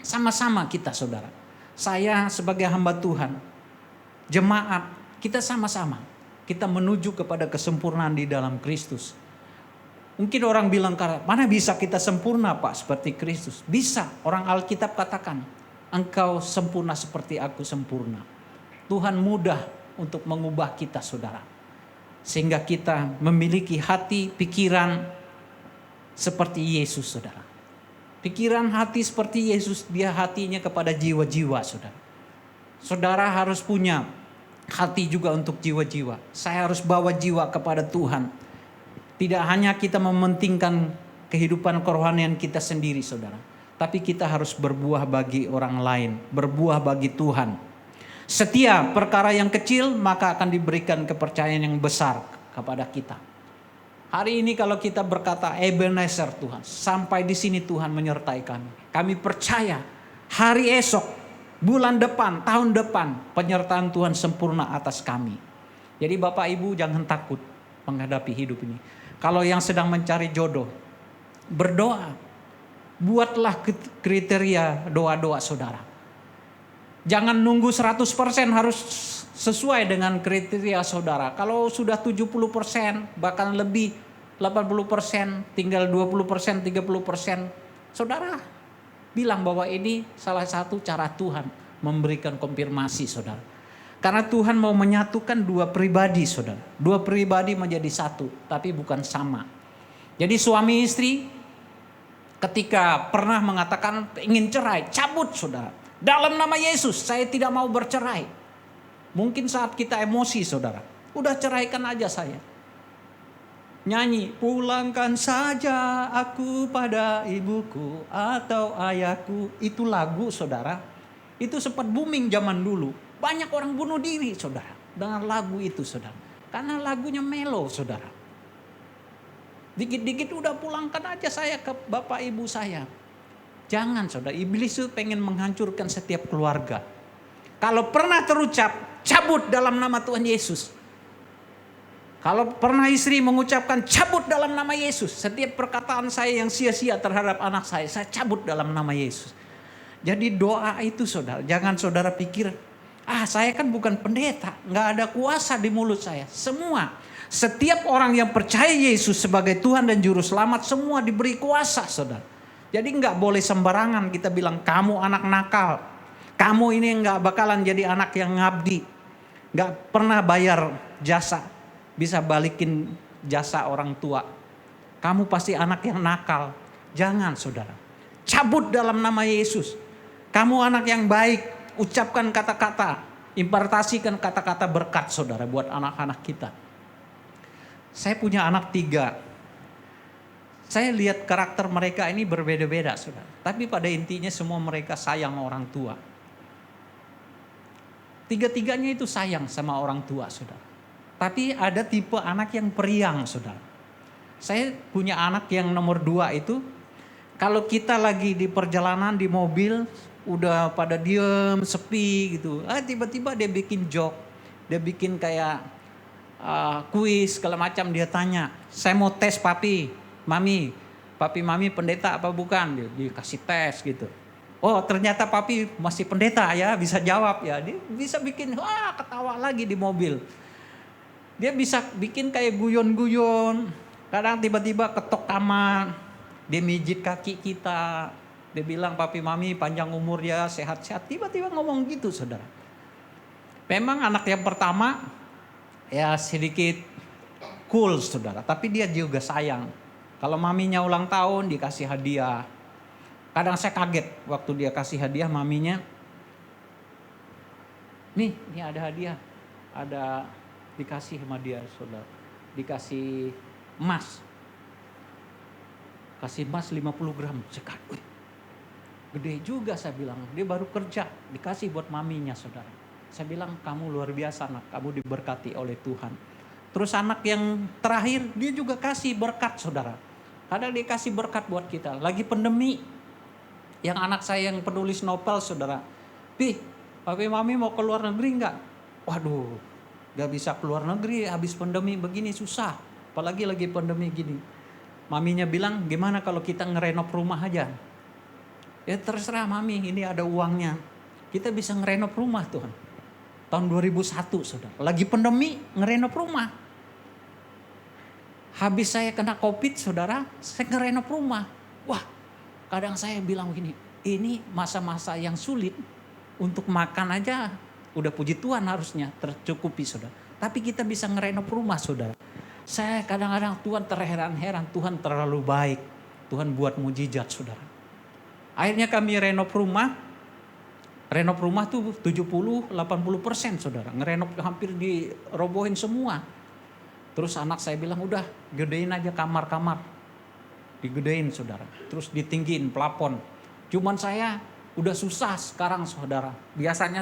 Sama-sama kita saudara. Saya sebagai hamba Tuhan, jemaat, kita sama-sama. Kita menuju kepada kesempurnaan di dalam Kristus. Mungkin orang bilang, mana bisa kita sempurna Pak seperti Kristus? Bisa, orang Alkitab katakan, engkau sempurna seperti aku sempurna. Tuhan mudah untuk mengubah kita saudara. Sehingga kita memiliki hati, pikiran seperti Yesus saudara. Pikiran hati seperti Yesus, dia hatinya kepada jiwa-jiwa saudara. Saudara harus punya hati juga untuk jiwa-jiwa. Saya harus bawa jiwa kepada Tuhan. Tidak hanya kita mementingkan kehidupan kerohanian kita sendiri saudara. Tapi kita harus berbuah bagi orang lain. Berbuah bagi Tuhan. Setiap perkara yang kecil maka akan diberikan kepercayaan yang besar kepada kita. Hari ini kalau kita berkata Ebenezer Tuhan. Sampai di sini Tuhan menyertai kami. Kami percaya hari esok, bulan depan, tahun depan penyertaan Tuhan sempurna atas kami. Jadi Bapak Ibu jangan takut menghadapi hidup ini. Kalau yang sedang mencari jodoh, berdoa. Buatlah kriteria doa-doa saudara. Jangan nunggu 100% harus sesuai dengan kriteria saudara. Kalau sudah 70%, bahkan lebih 80%, tinggal 20%, 30%, saudara bilang bahwa ini salah satu cara Tuhan memberikan konfirmasi saudara. Karena Tuhan mau menyatukan dua pribadi saudara. Dua pribadi menjadi satu, tapi bukan sama. Jadi suami istri ketika pernah mengatakan ingin cerai, cabut saudara. Dalam nama Yesus saya tidak mau bercerai. Mungkin saat kita emosi saudara, udah ceraikan aja saya. Nyanyi, pulangkan saja aku pada ibuku atau ayahku. Itu lagu saudara, itu sempat booming zaman dulu. Banyak orang bunuh diri saudara dengan lagu itu saudara. Karena lagunya melo saudara. Dikit-dikit udah pulangkan aja saya ke bapak ibu saya. Jangan saudara, iblis itu pengen menghancurkan setiap keluarga. Kalau pernah terucap, cabut dalam nama Tuhan Yesus. Kalau pernah istri mengucapkan cabut dalam nama Yesus. Setiap perkataan saya yang sia-sia terhadap anak saya cabut dalam nama Yesus. Jadi doa itu saudara, jangan saudara pikir, saya kan bukan pendeta, gak ada kuasa di mulut saya. Setiap orang yang percaya Yesus sebagai Tuhan dan Juru Selamat, semua diberi kuasa saudara. Jadi gak boleh sembarangan kita bilang kamu anak nakal. Kamu ini gak bakalan jadi anak yang ngabdi. Gak pernah bayar jasa. Bisa balikin jasa orang tua. Kamu pasti anak yang nakal. Jangan saudara. Cabut dalam nama Yesus. Kamu anak yang baik. Ucapkan kata-kata. Impartasikan kata-kata berkat saudara buat anak-anak kita. Saya punya anak 3. Saya lihat karakter mereka ini berbeda-beda saudara. Tapi pada intinya semua mereka sayang orang tua. 3-tiganya itu sayang sama orang tua saudara. Tapi ada tipe anak yang periang saudara. Saya punya anak yang nomor 2 itu. Kalau kita lagi di perjalanan di mobil. Udah pada diem, sepi gitu. Tiba-tiba dia bikin joke. Dia bikin kayak kuis segala macam. Dia tanya, saya mau tes papi, mami. Papi mami pendeta apa bukan? Dia kasih tes gitu. Oh ternyata papi masih pendeta ya, bisa jawab ya. Dia bisa bikin ketawa lagi di mobil. Dia bisa bikin kayak guyon-guyon. Kadang tiba-tiba ketok kamar. Dia mijit kaki kita. Dia bilang papi mami panjang umur ya, sehat-sehat. Tiba-tiba ngomong gitu saudara. Memang anak yang pertama ya sedikit cool saudara. Tapi dia juga sayang. Kalau maminya ulang tahun dikasih hadiah. Kadang saya kaget waktu dia kasih hadiah maminya. Nih ini ada hadiah. Ada dikasih sama dia saudara. Dikasih emas. Kasih emas 50 gram. Saya kaget. Gede juga saya bilang, dia baru kerja, dikasih buat maminya saudara. Saya bilang kamu luar biasa anak, kamu diberkati oleh Tuhan. Terus anak yang terakhir dia juga kasih berkat saudara. Kadang dia kasih berkat buat kita. Lagi pandemi, yang anak saya yang penulis novel saudara. Papi mami mau ke luar negeri enggak? Waduh, gak bisa keluar negeri habis pandemi begini susah. Apalagi lagi pandemi gini. Maminya bilang gimana kalau kita ngerenov rumah aja. Ya terserah mami, ini ada uangnya. Kita bisa ngerenov rumah Tuhan. Tahun 2001 saudara. Lagi pandemi ngerenov rumah. Habis saya kena COVID saudara, saya ngerenov rumah. Wah, kadang saya bilang begini, ini masa-masa yang sulit. Untuk makan aja udah puji Tuhan harusnya tercukupi saudara. Tapi kita bisa ngerenov rumah saudara. Saya kadang-kadang Tuhan terheran-heran, Tuhan terlalu baik. Tuhan buat mujizat saudara. Akhirnya kami renov rumah. Renov rumah tuh 70-80% saudara. Ngerenov hampir dirobohin semua. Terus anak saya bilang udah gedein aja kamar-kamar. Digedein saudara. Terus ditinggiin plafon. Cuman saya udah susah sekarang saudara. Biasanya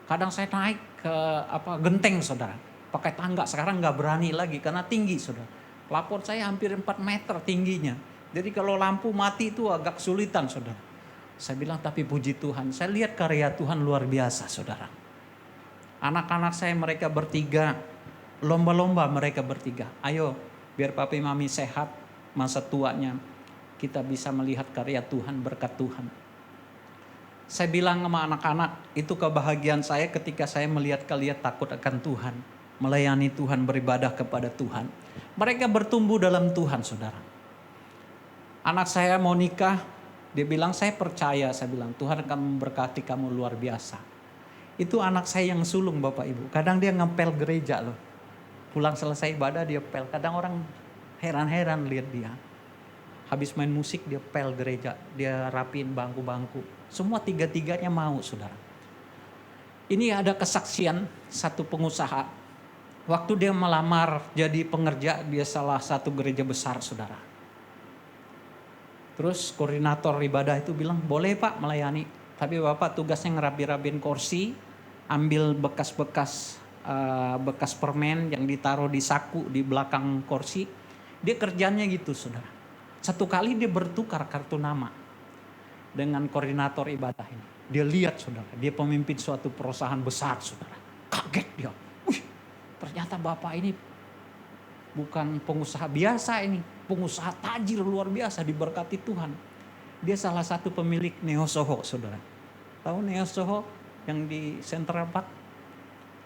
kadang saya naik ke genteng saudara. Pakai tangga, sekarang gak berani lagi karena tinggi saudara. Plafon saya hampir 4 meter tingginya. Jadi kalau lampu mati itu agak kesulitan saudara. Saya bilang tapi puji Tuhan. Saya lihat karya Tuhan luar biasa saudara. Anak-anak saya mereka bertiga. Lomba-lomba mereka bertiga. Ayo biar papi mami sehat masa tuanya. Kita bisa melihat karya Tuhan, berkat Tuhan. Saya bilang sama anak-anak, itu kebahagiaan saya ketika saya melihat kalian takut akan Tuhan. Melayani Tuhan, beribadah kepada Tuhan. Mereka bertumbuh dalam Tuhan, saudara. Anak saya mau nikah, dia bilang saya percaya, saya bilang Tuhan akan memberkati kamu luar biasa. Itu anak saya yang sulung Bapak Ibu. Kadang dia ngepel gereja loh. Pulang selesai ibadah dia pel. Kadang orang heran-heran lihat dia. Habis main musik dia pel gereja. Dia rapiin bangku-bangku. Semua tiga-tiganya mau, saudara. Ini ada kesaksian satu pengusaha. Waktu dia melamar jadi pengerja, dia salah satu gereja besar, saudara. Terus koordinator ibadah itu bilang, boleh Pak melayani. Tapi Bapak tugasnya ngerapi-rapiin kursi, ambil bekas-bekas bekas permen yang ditaruh di saku di belakang kursi. Dia kerjanya gitu, saudara. Satu kali dia bertukar kartu nama dengan koordinator ibadah ini. Dia lihat, saudara, dia pemimpin suatu perusahaan besar, saudara. Kaget dia. Wih, ternyata Bapak ini bukan pengusaha biasa ini. Pengusaha tajir luar biasa, diberkati Tuhan. Dia salah satu pemilik Neo Soho, saudara. Tahu Neo Soho yang di Central Park?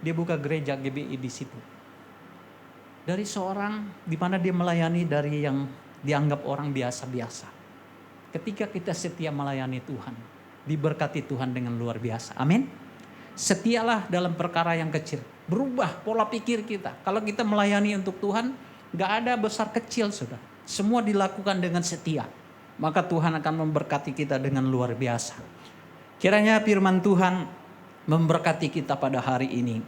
Dia buka gereja GBI di situ. Dari seorang di mana dia melayani dari yang dianggap orang biasa-biasa. Ketika kita setia melayani Tuhan, diberkati Tuhan dengan luar biasa. Amin. Setialah dalam perkara yang kecil. Berubah pola pikir kita. Kalau kita melayani untuk Tuhan, gak ada besar kecil, saudara. Semua dilakukan dengan setia. Maka Tuhan akan memberkati kita dengan luar biasa. Kiranya firman Tuhan memberkati kita pada hari ini.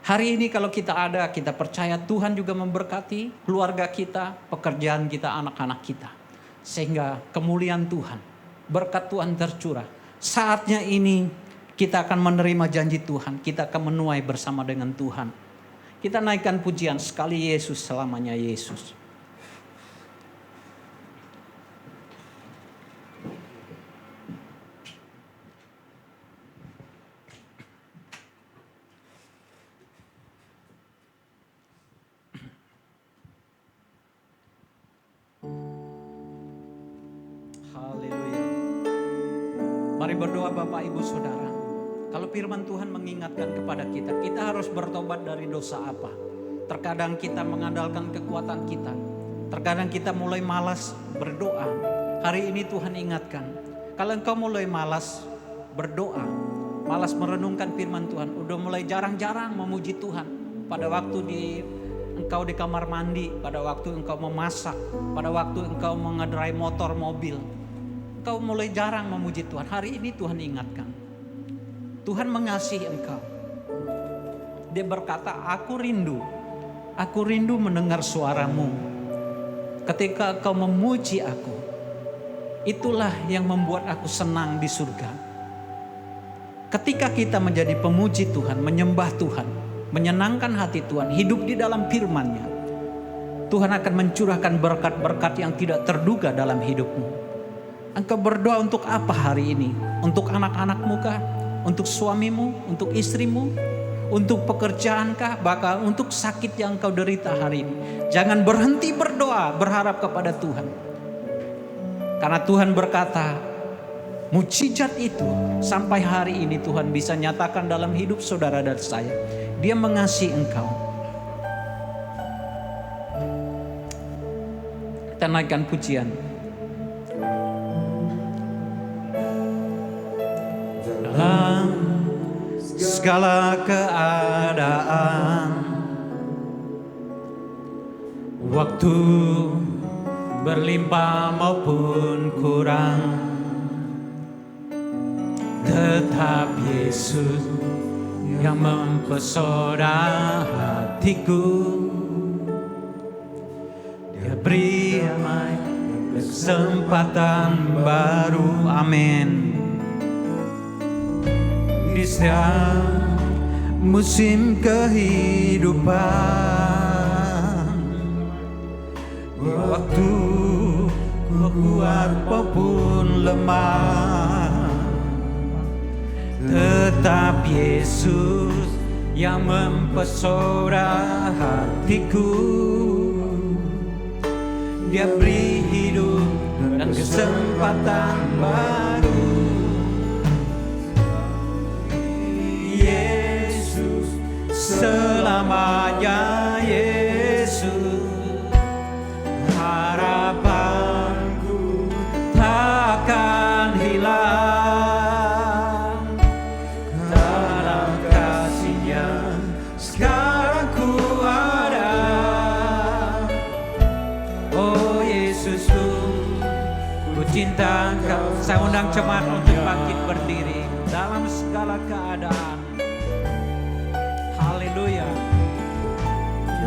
Hari ini kalau kita ada, kita percaya Tuhan juga memberkati keluarga kita, pekerjaan kita, anak-anak kita. Sehingga kemuliaan Tuhan, berkat Tuhan tercurah. Saatnya ini kita akan menerima janji Tuhan, kita akan menuai bersama dengan Tuhan. Kita naikkan pujian sekali Yesus, selamanya Yesus. Haleluya. Mari berdoa Bapak Ibu Saudara. Kalau firman Tuhan mengingatkan kepada kita, kita harus bertobat dari dosa apa? Terkadang kita mengandalkan kekuatan kita. Terkadang kita mulai malas berdoa. Hari ini Tuhan ingatkan, kalau engkau mulai malas berdoa, malas merenungkan firman Tuhan, udah mulai jarang-jarang memuji Tuhan. Pada waktu engkau di kamar mandi, pada waktu engkau memasak, pada waktu engkau mengendarai motor, mobil, engkau mulai jarang memuji Tuhan. Hari ini Tuhan ingatkan, Tuhan mengasihi engkau. Dia berkata, aku rindu mendengar suaramu. Ketika engkau memuji aku, itulah yang membuat aku senang di surga. Ketika kita menjadi pemuji Tuhan, menyembah Tuhan, menyenangkan hati Tuhan, hidup di dalam firman-Nya, Tuhan akan mencurahkan berkat-berkat yang tidak terduga dalam hidupmu. Engkau berdoa untuk apa hari ini? Untuk anak-anakmu kah? Untuk suamimu? Untuk istrimu? Untuk pekerjaan kah? Bahkan untuk sakit yang engkau derita hari ini. Jangan berhenti berdoa, berharap kepada Tuhan. Karena Tuhan berkata, mujizat itu sampai hari ini Tuhan bisa nyatakan dalam hidup saudara dan saya. Dia mengasihi engkau. Kita naikkan pujian. Dalam segala keadaan, waktu berlimpah maupun kurang, tetap Yesus yang mempesona hatiku. Dia beri kesempatan baru, amin. Di setiap musim kehidupan, waktu kuat maupun lemah, tetap Yesus yang mempesona hatiku. Dia beri hidup dan kesempatan baru. selamanya Yesus, harapanku takkan hilang. Dalam kasih-Nya sekarang ku ada. Oh Yesusku, ku cinta Engkau. Saya undang jemaat untuk bangkit berdiri dalam segala keadaan. Haleluya.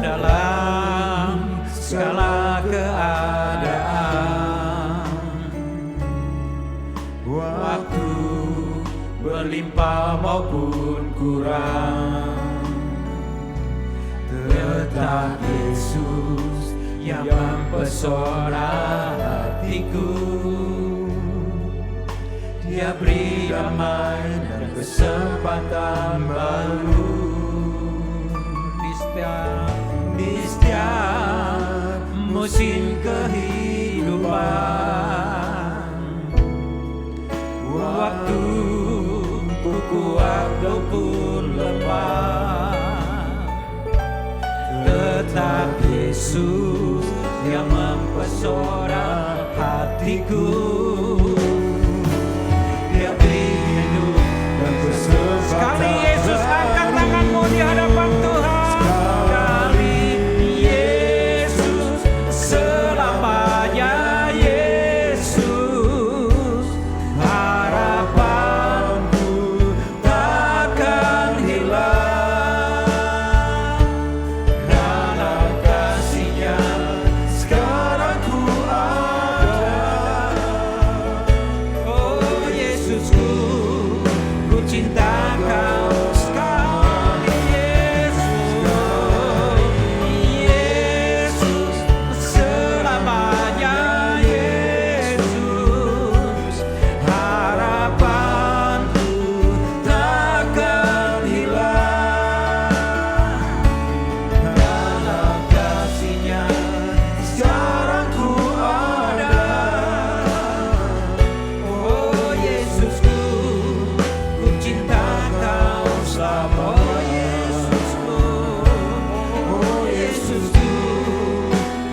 Dalam segala keadaan, waktu berlimpah maupun kurang, tetap Yesus yang mempesona hatiku. Dia beri damai dan kesempatan baru di setiap musim kehidupan. Waktu ku kuat maupun lemah, tetap Yesus yang mempesona hatiku. Dia beri hidup dan kesempatan. Sekali Yesus angkat tanganmu di hadapan Tuhan. Sekali Yesus, selamanya Yesus, harapanku takkan hilang. Dalam kasih-Nya sekarang ku ada. Oh Yesusku, ku cinta Kau sekali Yesus. Yesus, selamanya Yesus, harapanku takkan hilang. Dalam kasih-Nya sekarang ku ada. Oh Yesusku, ku cinta Kau selama. Oh Yesusku, oh Yesusku,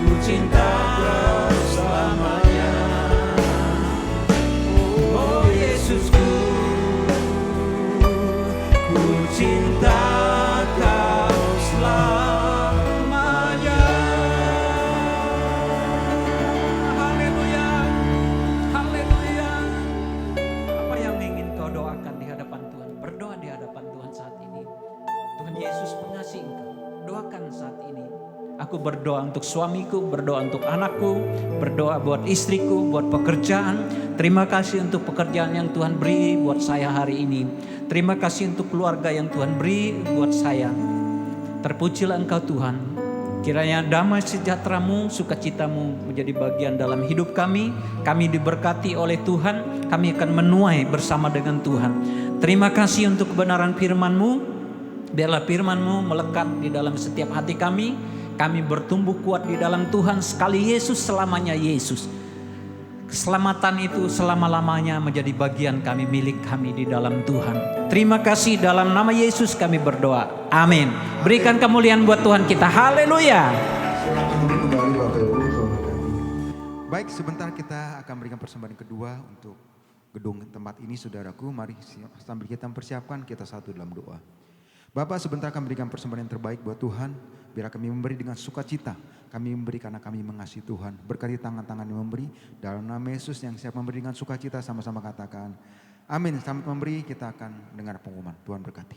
ku cinta Kau selamanya. Oh Yesusku, ku cinta Kau selamanya. Haleluya, haleluya. Apa yang ingin kau doakan di hadapan Tuhan? Berdoa di hadapan Tuhan saat ini. Tuhan Yesus mengasihi engkau. Doakan saat ini. Aku berdoa untuk suamiku, berdoa untuk anakku, berdoa buat istriku, buat pekerjaan. Terima kasih untuk pekerjaan yang Tuhan beri buat saya hari ini. Terima kasih untuk keluarga yang Tuhan beri buat saya. Terpujilah Engkau Tuhan. Kiranya damai sejahtera-Mu, sukacita-Mu menjadi bagian dalam hidup kami. Kami diberkati oleh Tuhan, kami akan menuai bersama dengan Tuhan. Terima kasih untuk kebenaran firman-Mu. Biarlah firman-Mu melekat di dalam setiap hati kami. Kami bertumbuh kuat di dalam Tuhan. Sekali Yesus, selamanya Yesus. Keselamatan itu selama-lamanya menjadi bagian kami, milik kami di dalam Tuhan. Terima kasih, dalam nama Yesus kami berdoa. Amin. Berikan kemuliaan buat Tuhan kita. Haleluya. Baik, sebentar kita akan berikan persembahan kedua untuk gedung tempat ini, saudaraku. Mari sambil kita mempersiapkan, kita satu dalam doa. Bapak, sebentar akan berikan persembahan yang terbaik buat Tuhan. Biar kami memberi dengan sukacita. Kami memberi karena kami mengasihi Tuhan. Berkati tangan-tangan yang memberi. Dalam nama Yesus yang siap memberi dengan sukacita, sama-sama katakan amin. Sambil memberi kita akan dengar pengumuman. Tuhan berkati.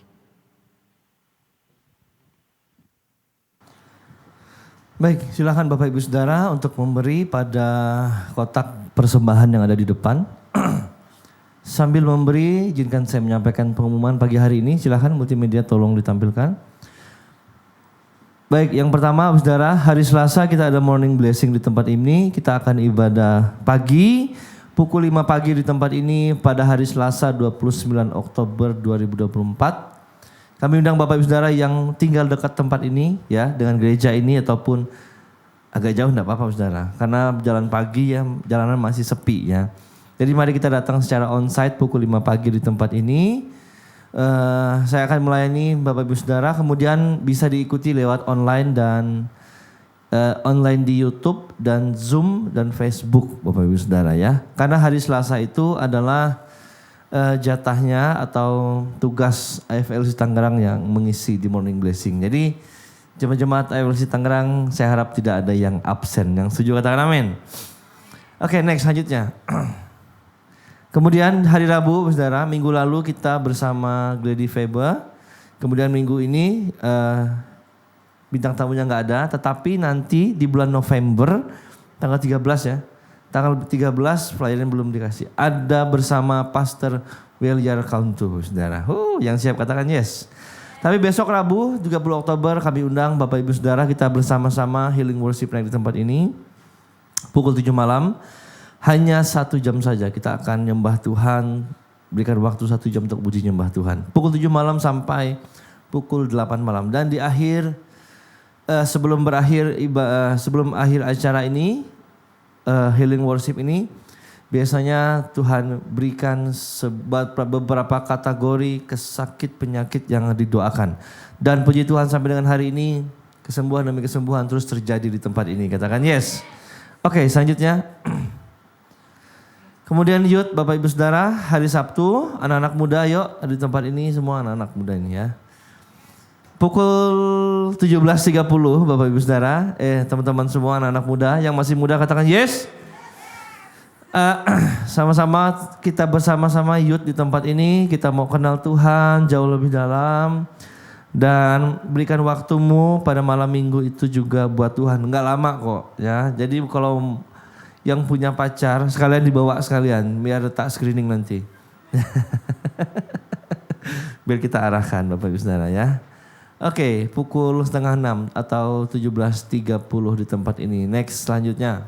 Baik, silakan Bapak Ibu Saudara untuk memberi pada kotak persembahan yang ada di depan. Sambil memberi, izinkan saya menyampaikan pengumuman pagi hari ini. Silakan multimedia tolong ditampilkan. Baik, yang pertama Saudara, hari Selasa kita ada morning blessing di tempat ini. Kita akan ibadah pagi, pukul 5 pagi di tempat ini pada hari Selasa 29 Oktober 2024. Kami undang Bapak Ibu Saudara yang tinggal dekat tempat ini ya, dengan gereja ini ataupun agak jauh enggak apa-apa Saudara. Karena jalan pagi ya, jalanan masih sepi ya. Jadi mari kita datang secara onsite pukul 5 pagi di tempat ini. Saya akan melayani Bapak Ibu Saudara, kemudian bisa diikuti lewat online dan online di YouTube dan Zoom dan Facebook Bapak Ibu Saudara ya. Karena hari Selasa itu adalah jatahnya atau tugas AFLC Tangerang yang mengisi di Morning Blessing. Jadi jemaat AFLC Tangerang saya harap tidak ada yang absen. Yang setuju katakan amin. Oke, next selanjutnya. Kemudian hari Rabu, Saudara, minggu lalu kita bersama Glady Faber. Kemudian minggu ini bintang tamunya nggak ada, tetapi nanti di bulan November tanggal 13 ya. Tanggal 13 pelayanan belum dikasih. Ada bersama Pastor Williar Kauntu, Saudara. Yang siap katakan yes. Tapi besok Rabu 30 Oktober kami undang Bapak Ibu Saudara, kita bersama-sama healing worship night di tempat ini. Pukul 7 malam. Hanya 1 jam saja kita akan nyembah Tuhan, berikan waktu 1 jam untuk puji nyembah Tuhan. Pukul 7 malam sampai pukul 8 malam. Dan di akhir, sebelum akhir acara ini, healing worship ini, biasanya Tuhan berikan beberapa kategori kesakit penyakit yang didoakan. Dan puji Tuhan sampai dengan hari ini, kesembuhan demi kesembuhan terus terjadi di tempat ini. Katakan yes. Oke, selanjutnya. Kemudian youth, Bapak Ibu Saudara, hari Sabtu, anak-anak muda yuk di tempat ini, semua anak-anak muda ini ya. Pukul 17.30 Bapak Ibu Saudara, teman-teman semua anak-anak muda yang masih muda katakan yes. Sama-sama kita bersama-sama youth di tempat ini, kita mau kenal Tuhan jauh lebih dalam. Dan berikan waktumu pada malam minggu itu juga buat Tuhan, enggak lama kok ya. Jadi kalau yang punya pacar sekalian dibawa sekalian biar letak screening nanti. Biar kita arahkan Bapak Ibu Saudara ya. Oke, pukul 5:30 atau 17.30 di tempat ini. Next selanjutnya.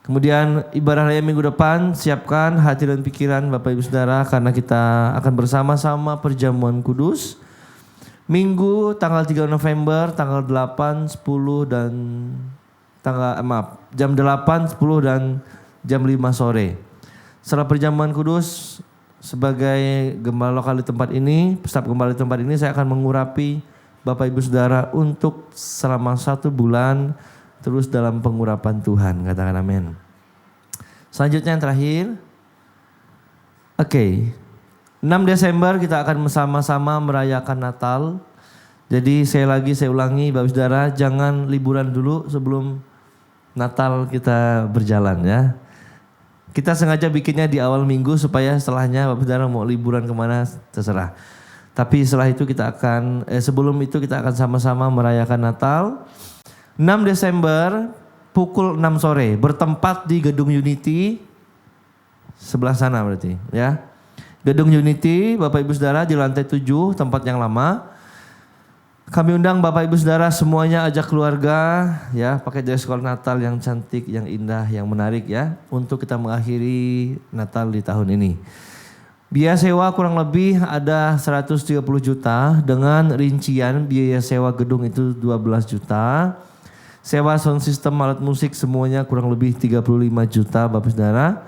Kemudian ibadah raya minggu depan, siapkan hati dan pikiran Bapak Ibu Saudara karena kita akan bersama-sama perjamuan kudus. Minggu tanggal 3 November, tanggal 8, 10 dan jam 8, 10 dan jam 5 sore. Setelah perjamuan kudus sebagai gembala lokal di tempat ini, staf gembala di tempat ini, saya akan mengurapi Bapak Ibu Saudara untuk selama 1 bulan terus dalam pengurapan Tuhan. Katakan amin. Selanjutnya yang terakhir. Oke. 6 Desember kita akan bersama-sama merayakan Natal. Jadi saya ulangi Bapak Ibu Saudara, jangan liburan dulu sebelum Natal kita berjalan ya. Kita sengaja bikinnya di awal minggu supaya setelahnya Bapak Saudara mau liburan kemana terserah. Tapi setelah itu sebelum itu kita akan sama-sama merayakan Natal. 6 Desember pukul 6 sore bertempat di Gedung Unity sebelah sana berarti ya. Gedung Unity Bapak Ibu Saudara di lantai 7 tempat yang lama. Kami undang Bapak Ibu Saudara semuanya, ajak keluarga ya, pakai dress code Natal yang cantik, yang indah, yang menarik ya, untuk kita mengakhiri Natal di tahun ini. Biaya sewa kurang lebih ada 130 juta dengan rincian biaya sewa gedung itu 12 juta. Sewa sound system, alat musik semuanya kurang lebih 35 juta Bapak Saudara.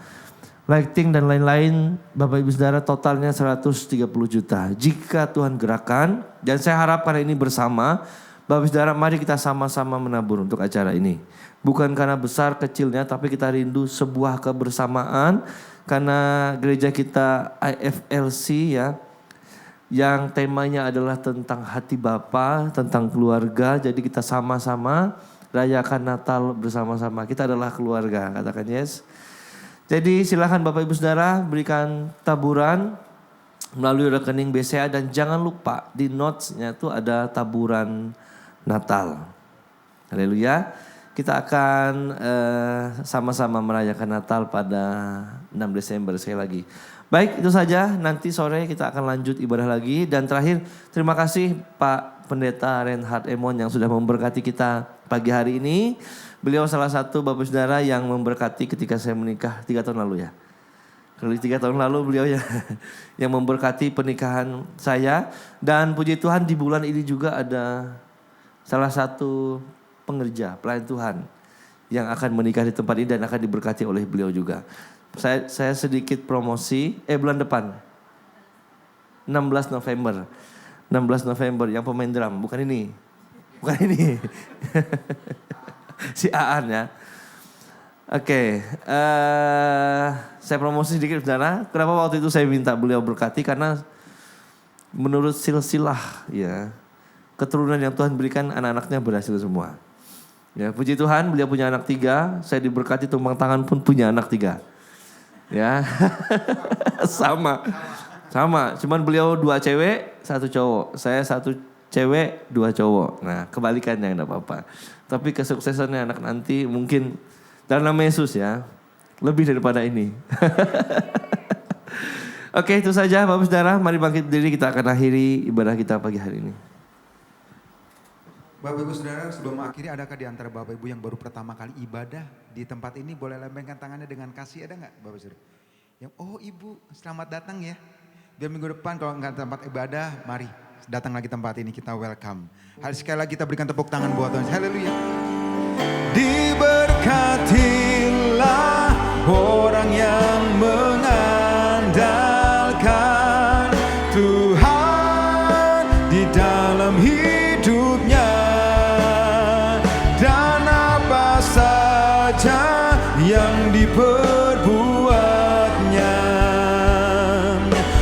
Lighting dan lain-lain Bapak Ibu Saudara totalnya 130 juta. Jika Tuhan gerakan, dan saya harap karena ini bersama, Bapak Saudara mari kita sama-sama menabur untuk acara ini. Bukan karena besar kecilnya, tapi kita rindu sebuah kebersamaan. Karena gereja kita IFLC ya, yang temanya adalah tentang hati Bapa, tentang keluarga. Jadi kita sama-sama rayakan Natal bersama-sama. Kita adalah keluarga, katakan yes. Jadi silakan Bapak Ibu Saudara berikan taburan melalui rekening BCA dan jangan lupa di notes-nya itu ada taburan Natal. Haleluya. Kita akan sama-sama merayakan Natal pada 6 Desember sekali lagi. Baik, itu saja. Nanti sore kita akan lanjut ibadah lagi. Dan terakhir, terima kasih Pak Pendeta Reinhard Emon yang sudah memberkati kita pagi hari ini. Beliau salah satu Bapak Saudara yang memberkati ketika saya menikah 3 tahun lalu ya. Kali 3 tahun lalu beliau ya yang memberkati pernikahan saya. Dan puji Tuhan di bulan ini juga ada salah satu pengerja, pelayan Tuhan yang akan menikah di tempat ini dan akan diberkati oleh beliau juga. Saya sedikit promosi, bulan depan. 16 November. 16 November yang pemain drum, bukan ini. Bukan ini. Si Aan ya. Oke, saya promosi sedikit saudara. Kenapa waktu itu saya minta beliau berkati? Karena menurut silsilah ya, keturunan yang Tuhan berikan anak-anaknya berhasil semua. Ya, puji Tuhan beliau punya anak 3, saya diberkati tumpang tangan pun punya anak 3. Ya, sama, cuman beliau 2 cewek, 1 cowok. Saya 1 cewek, 2 cowok. Nah kebalikannya enggak apa-apa. Tapi kesuksesannya anak nanti mungkin dalam nama Yesus ya, lebih daripada ini. Oke, itu saja Bapak Saudara, mari bangkit berdiri, kita akan akhiri ibadah kita pagi hari ini. Bapak Ibu Saudara, sebelum akhiri, adakah di antara Bapak Ibu yang baru pertama kali ibadah di tempat ini boleh lambaikan tangannya dengan kasih, ada nggak Bapak Saudara? Yang oh Ibu, selamat datang ya. Biar minggu depan kalau nggak tempat ibadah, mari datang lagi tempat ini, kita welcome. Sekali lagi kita berikan tepuk tangan buat Tuhan. Haleluya. Diberkatilah orang yang mengandalkan Tuhan di dalam hidupnya, dan apa saja yang diperbuatnya,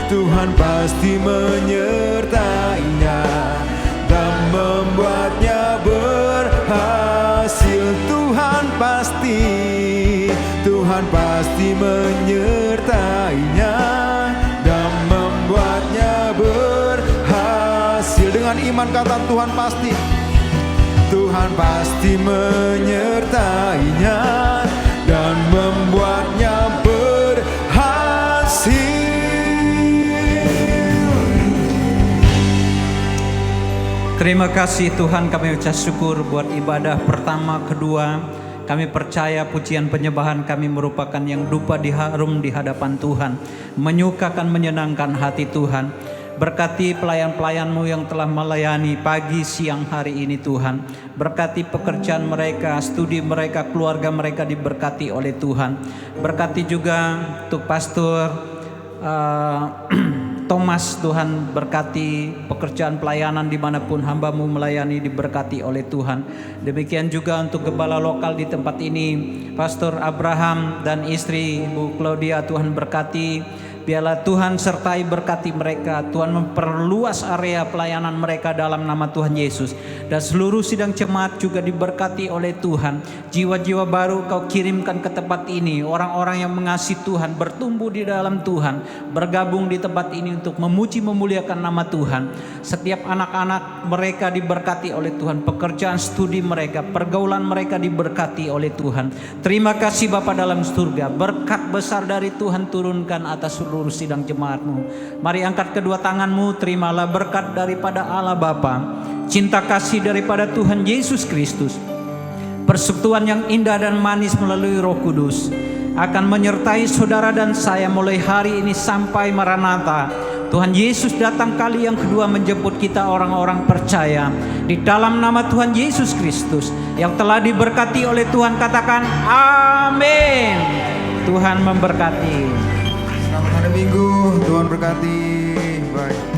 Tuhan pasti menyertainya dan membuatnya berhasil. Tuhan pasti menyertainya dan membuatnya berhasil. Dengan iman kata Tuhan pasti menyertainya dan membuatnya berhasil. Terima kasih Tuhan, kami ucap syukur buat ibadah pertama, kedua. Kami percaya pujian penyembahan kami merupakan yang dupa diharum di hadapan Tuhan, menyukakan, menyenangkan hati Tuhan. Berkati pelayan-pelayan-Mu yang telah melayani pagi, siang, hari ini Tuhan. Berkati pekerjaan mereka, studi mereka, keluarga mereka diberkati oleh Tuhan. Berkati juga untuk Pastor Thomas, Tuhan berkati pekerjaan pelayanan dimanapun hamba-Mu melayani, diberkati oleh Tuhan. Demikian juga untuk gembala lokal di tempat ini, Pastor Abraham dan istri Bu Claudia, Tuhan berkati. Biarlah Tuhan sertai berkati mereka. Tuhan memperluas area pelayanan mereka dalam nama Tuhan Yesus. Dan seluruh sidang jemaat juga diberkati oleh Tuhan. Jiwa-jiwa baru Kau kirimkan ke tempat ini. Orang-orang yang mengasihi Tuhan, bertumbuh di dalam Tuhan, bergabung di tempat ini untuk memuji memuliakan nama Tuhan. Setiap anak-anak mereka diberkati oleh Tuhan. Pekerjaan studi mereka, pergaulan mereka diberkati oleh Tuhan. Terima kasih Bapa dalam surga. Berkat besar dari Tuhan turunkan atas seluruh sidang jemaat-Mu. Mari angkat kedua tangan-Mu, terimalah berkat daripada Allah Bapa, cinta kasih daripada Tuhan Yesus Kristus, persekutuan yang indah dan manis melalui Roh Kudus akan menyertai saudara dan saya mulai hari ini sampai Maranatha. Tuhan Yesus datang kali yang kedua menjemput kita orang-orang percaya. Di dalam nama Tuhan Yesus Kristus yang telah diberkati oleh Tuhan, katakan amin. Tuhan memberkati. Selamat hari Minggu, Tuhan berkati. Bye.